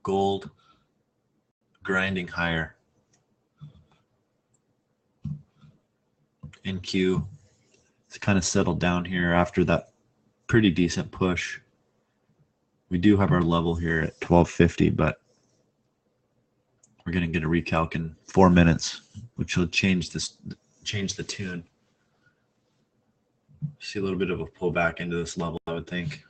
Gold grinding higher. NQ, it's kind of settled down here after that pretty decent push. We do have our level here at 1250, but we're going to get a recalc in 4 minutes, which will change the tune. See a little bit of a pullback into this level, I would think.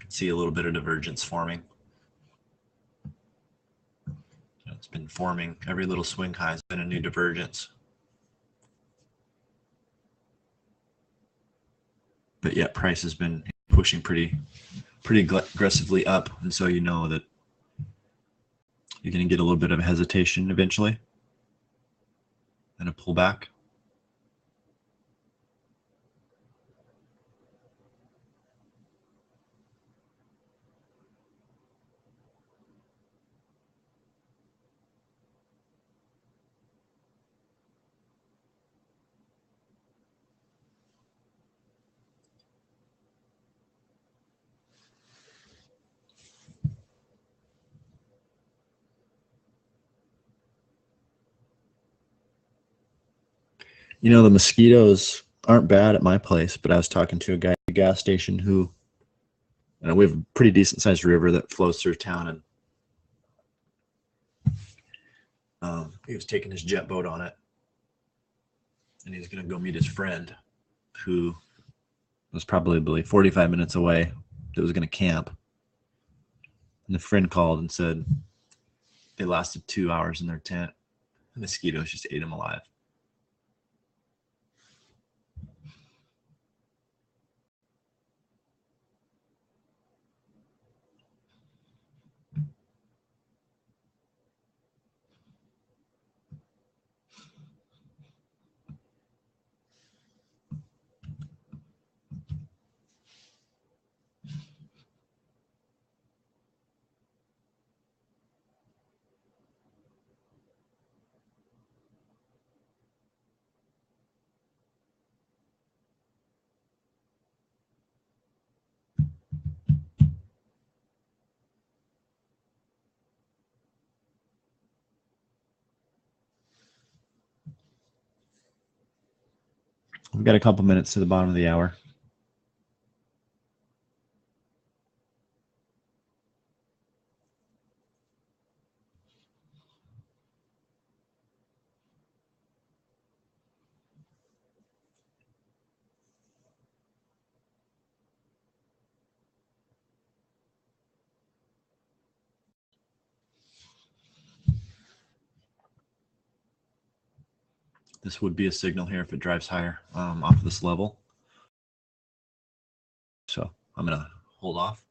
See a little bit of divergence forming. It's been forming. Every little swing high has been a new divergence. But yet price has been pushing pretty aggressively up. And so you know that you're going to get a little bit of a hesitation eventually and a pullback. You know, the mosquitoes aren't bad at my place, but I was talking to a guy at the gas station who, we have a pretty decent sized river that flows through town, and he was taking his jet boat on it, and he was going to go meet his friend who was probably 45 minutes away that was going to camp. And the friend called and said they lasted 2 hours in their tent. The mosquitoes just ate them alive. We've got a couple minutes to the bottom of the hour. This would be a signal here if it drives higher off of this level. So I'm going to hold off.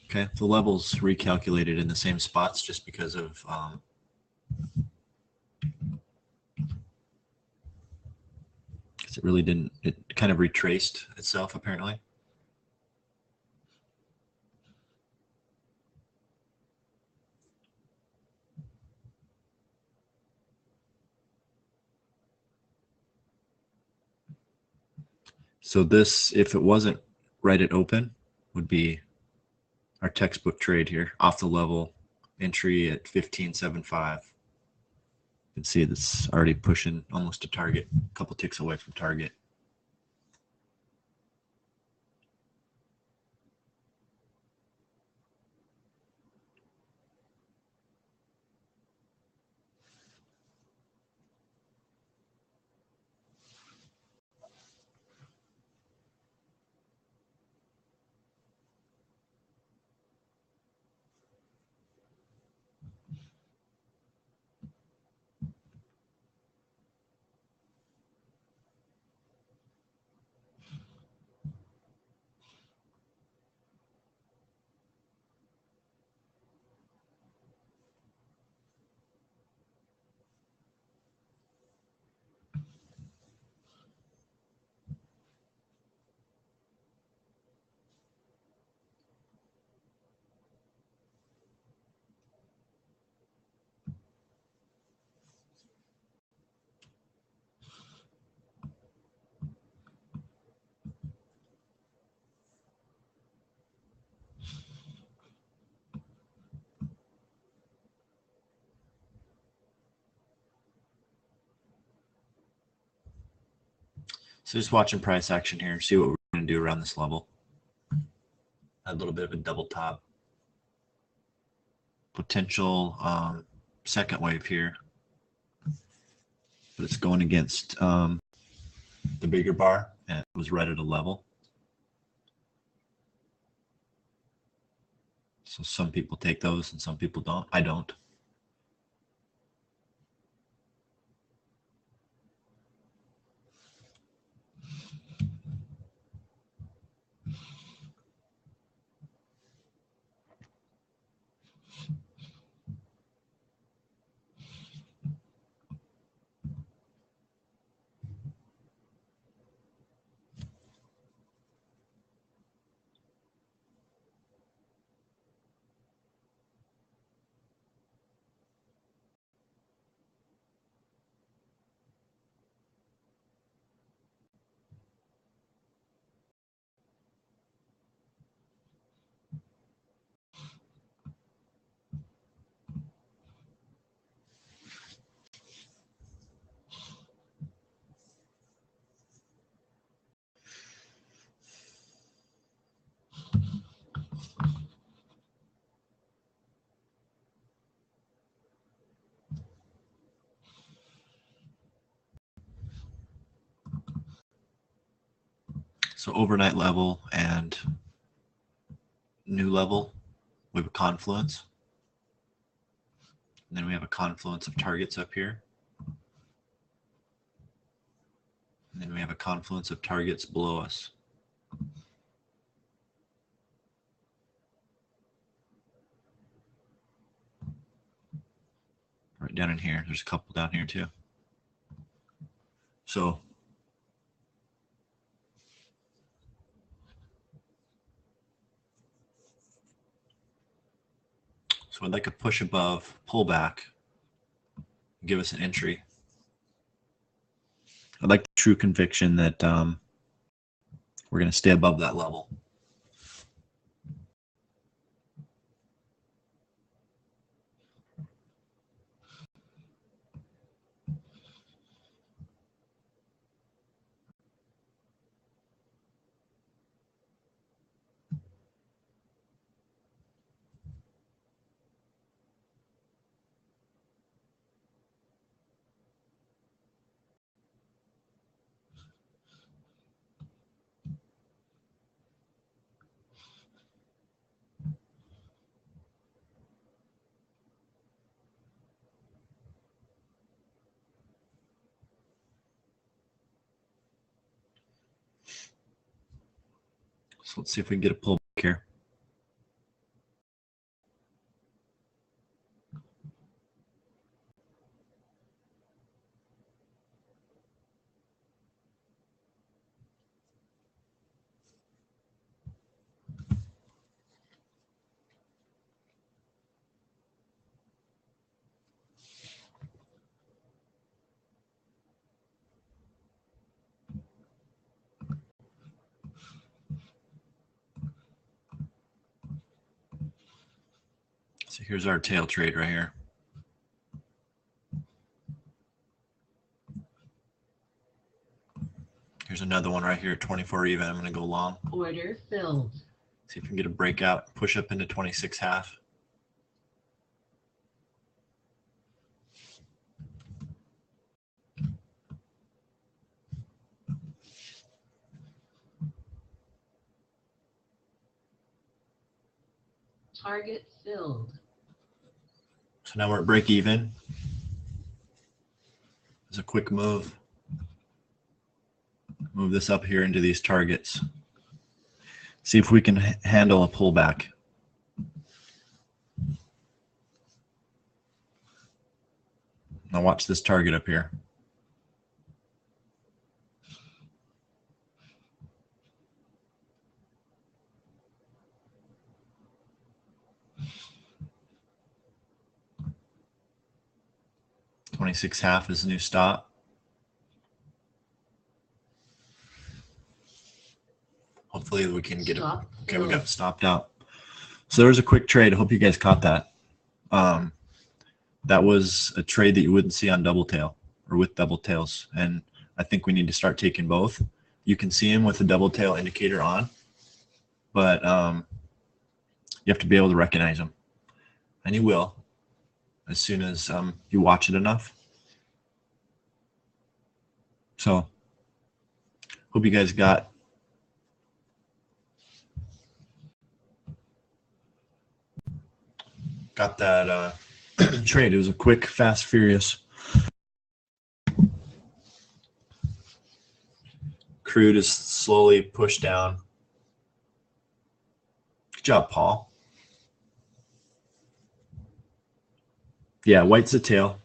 Okay, the levels recalculated in the same spots just because of because it really didn't, it kind of retraced itself apparently. So this, if it wasn't right at open, would be our textbook trade here, off the level, entry at 15.75. You can see it's already pushing almost to target, a couple ticks away from target. So just watching price action here, see what we're going to do around this level. A little bit of a double top. potential second wave here, but it's going against the bigger bar, and it was right at a level. So some people take those and some people don't. I don't. So overnight level and new level, we have a confluence. And then we have a confluence of targets up here. And then we have a confluence of targets below us. Right down in here. There's a couple down here too. So I'd like a push above, pull back, give us an entry. I'd like the true conviction that we're going to stay above that level. So let's see if we can get a pullback here. So here's our tail trade right here. Here's another one right here at 24 even. I'm going to go long. Order filled. See if we can get a breakout, push up into 26 half. Target filled. So now we're at break even. There's a quick move. Move this up here into these targets. See if we can handle a pullback. Now watch this target up here. $26.5 is the new stop. Hopefully we can get it. Okay, we got it stopped out. So there was a quick trade. I hope you guys caught that. That was a trade that you wouldn't see on double tail or with double tails. And I think we need to start taking both. You can see them with the double tail indicator on, but you have to be able to recognize them. and you will as soon as you watch it enough. So hope you guys got that trade. It was a quick, fast, furious. Crude is slowly pushed down. Good job, Paul. Yeah, white's the tail.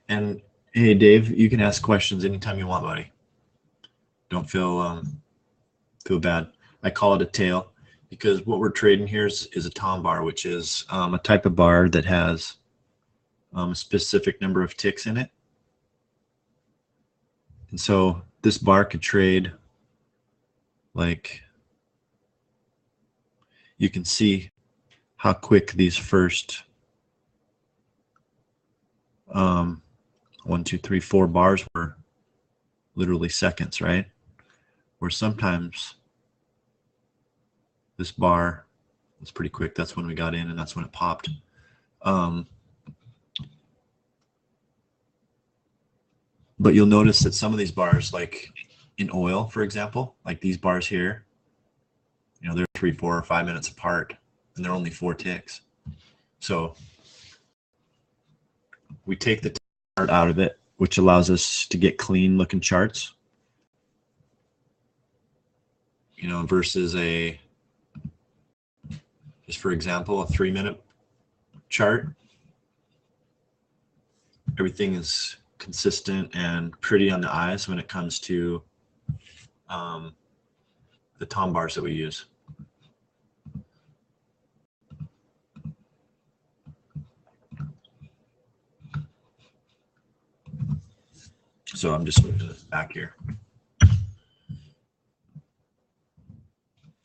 And hey, Dave, you can ask questions anytime you want, buddy. Don't feel bad. I call it a tail because what we're trading here is a tom bar, which is a type of bar that has a specific number of ticks in it. And so this bar could trade like, you can see how quick these first 1, 2, 3, 4 bars were literally seconds, right? Where sometimes this bar was pretty quick. That's when we got in and that's when it popped. But you'll notice that some of these bars, like in oil, for example, like these bars here, you know, they're 3, 4, or 5 minutes apart and they're only 4 ticks. So we take the chart out of it, which allows us to get clean looking charts, you know, versus just for example, a 3-minute chart. Everything is consistent and pretty on the eyes when it comes to the tom bars that we use. So I'm just moving this back here.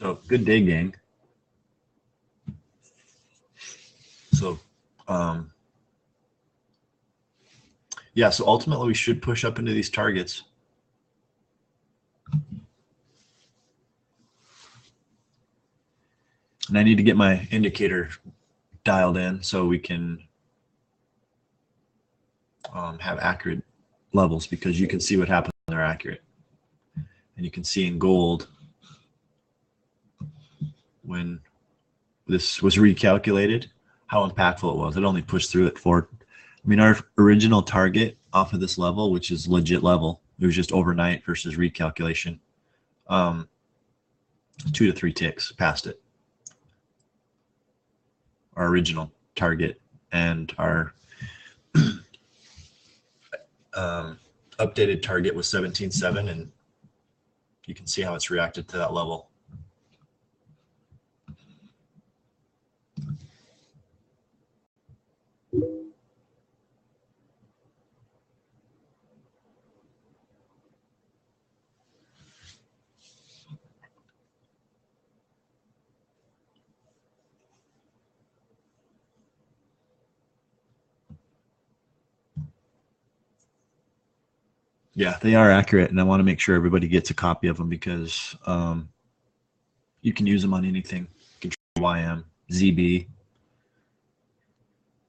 So good day, gang. So yeah, so ultimately we should push up into these targets. And I need to get my indicator dialed in so we can have accurate levels, because you can see what happens when they're accurate. And you can see in gold when this was recalculated how impactful it was. It only pushed through at 4. I mean, our original target off of this level, which is legit level, it was just overnight versus recalculation, 2 to 3 ticks past it. Our original target and our updated target was 17.7, and you can see how it's reacted to that level. Yeah, they are accurate, and I want to make sure everybody gets a copy of them because you can use them on anything. You can trade YM, ZB,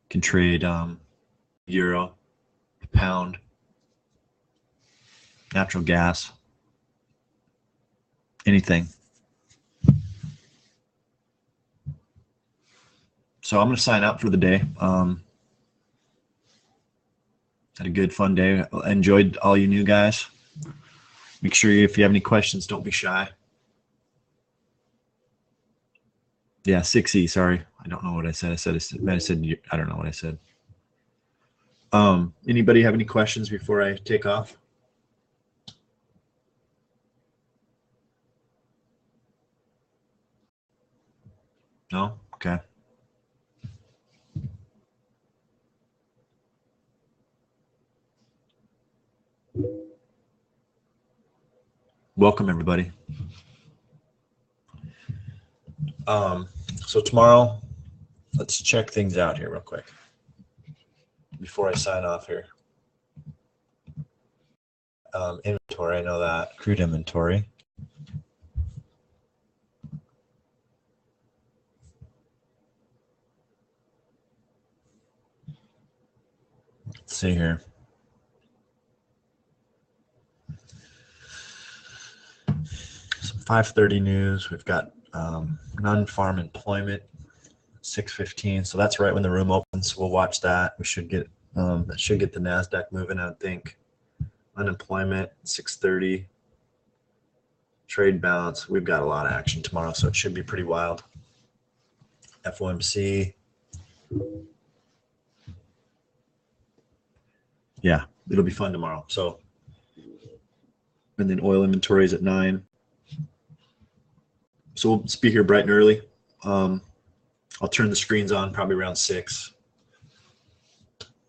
can trade euro, pound, natural gas, anything. So I'm going to sign out for the day. Had a good, fun day. Enjoyed all you new guys. Make sure if you have any questions, don't be shy. Yeah, 6E, sorry. I don't know what I said. I might have said, I don't know what I said. Anybody have any questions before I take off? No? Okay. Welcome, everybody. So tomorrow, let's check things out here real quick before I sign off here. Inventory, I know that. Crude inventory. Let's see here. Some 5:30 news. We've got non-farm employment, 6:15. So that's right when the room opens. We'll watch that. We should get that should get the NASDAQ moving, I would think. Unemployment, 6:30. Trade balance. We've got a lot of action tomorrow, so it should be pretty wild. FOMC. Yeah, it'll be fun tomorrow. So, and then oil inventories at 9. So we'll be here bright and early. I'll turn the screens on probably around 6.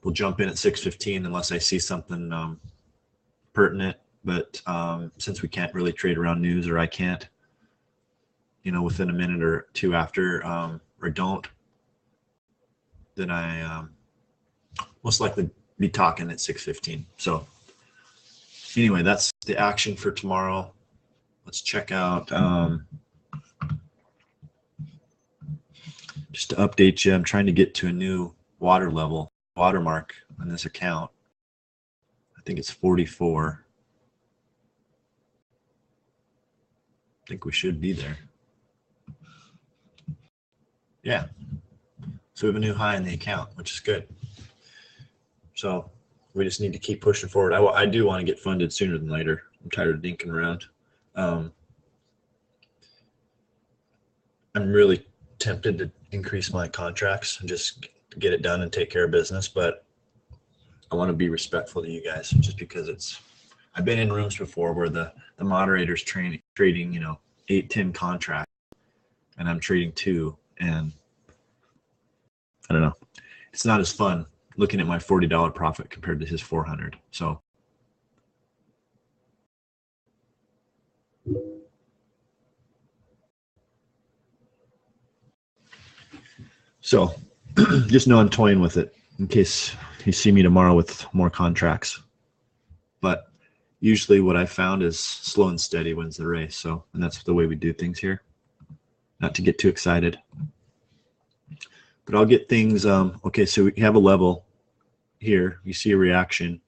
We'll jump in at 6:15 unless I see something pertinent. But since we can't really trade around news, or I can't, within a minute or two after, or don't, then I most likely be talking at 6:15. So anyway, that's the action for tomorrow. Let's check out. Just to update you, I'm trying to get to a new watermark on this account. I think it's 44. I think we should be there. Yeah. So we have a new high in the account, which is good. So we just need to keep pushing forward. I do want to get funded sooner than later. I'm tired of dinking around. I'm really tempted to increase my contracts and just get it done and take care of business, but I want to be respectful to you guys, just because I've been in rooms before where the moderator's trading 8-10 contracts, and I'm trading 2, and I don't know, it's not as fun looking at my $40 profit compared to his 400. So just know I'm toying with it in case you see me tomorrow with more contracts. But usually what I found is slow and steady wins the race. So, and that's the way we do things here. Not to get too excited. But I'll get things, okay, so we have a level here. You see a reaction.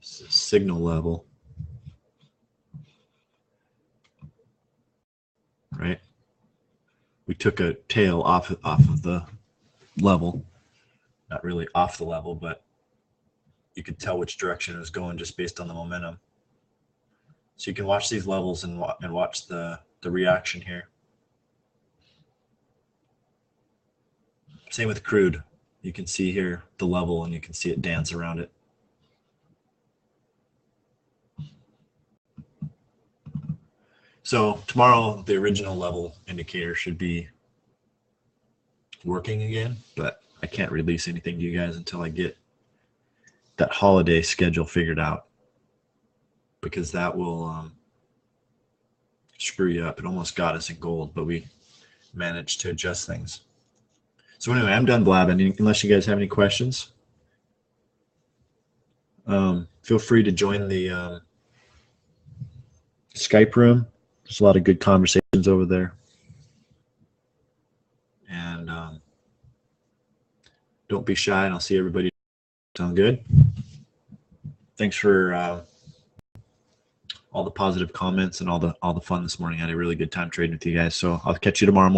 Signal level. Right? We took a tail off of the level. Not really off the level, but you could tell which direction it was going just based on the momentum. So you can watch these levels and watch the reaction here. Same with crude. You can see here the level, and you can see it dance around it. So tomorrow, the original level indicator should be working again, but I can't release anything to you guys until I get that holiday schedule figured out, because that will screw you up. It almost got us in gold, but we managed to adjust things. So anyway, I'm done blabbing, unless you guys have any questions. Feel free to join the Skype room. There's a lot of good conversations over there. And don't be shy, and I'll see everybody. Sound good? Thanks for all the positive comments and all the fun this morning. I had a really good time trading with you guys. So I'll catch you tomorrow morning.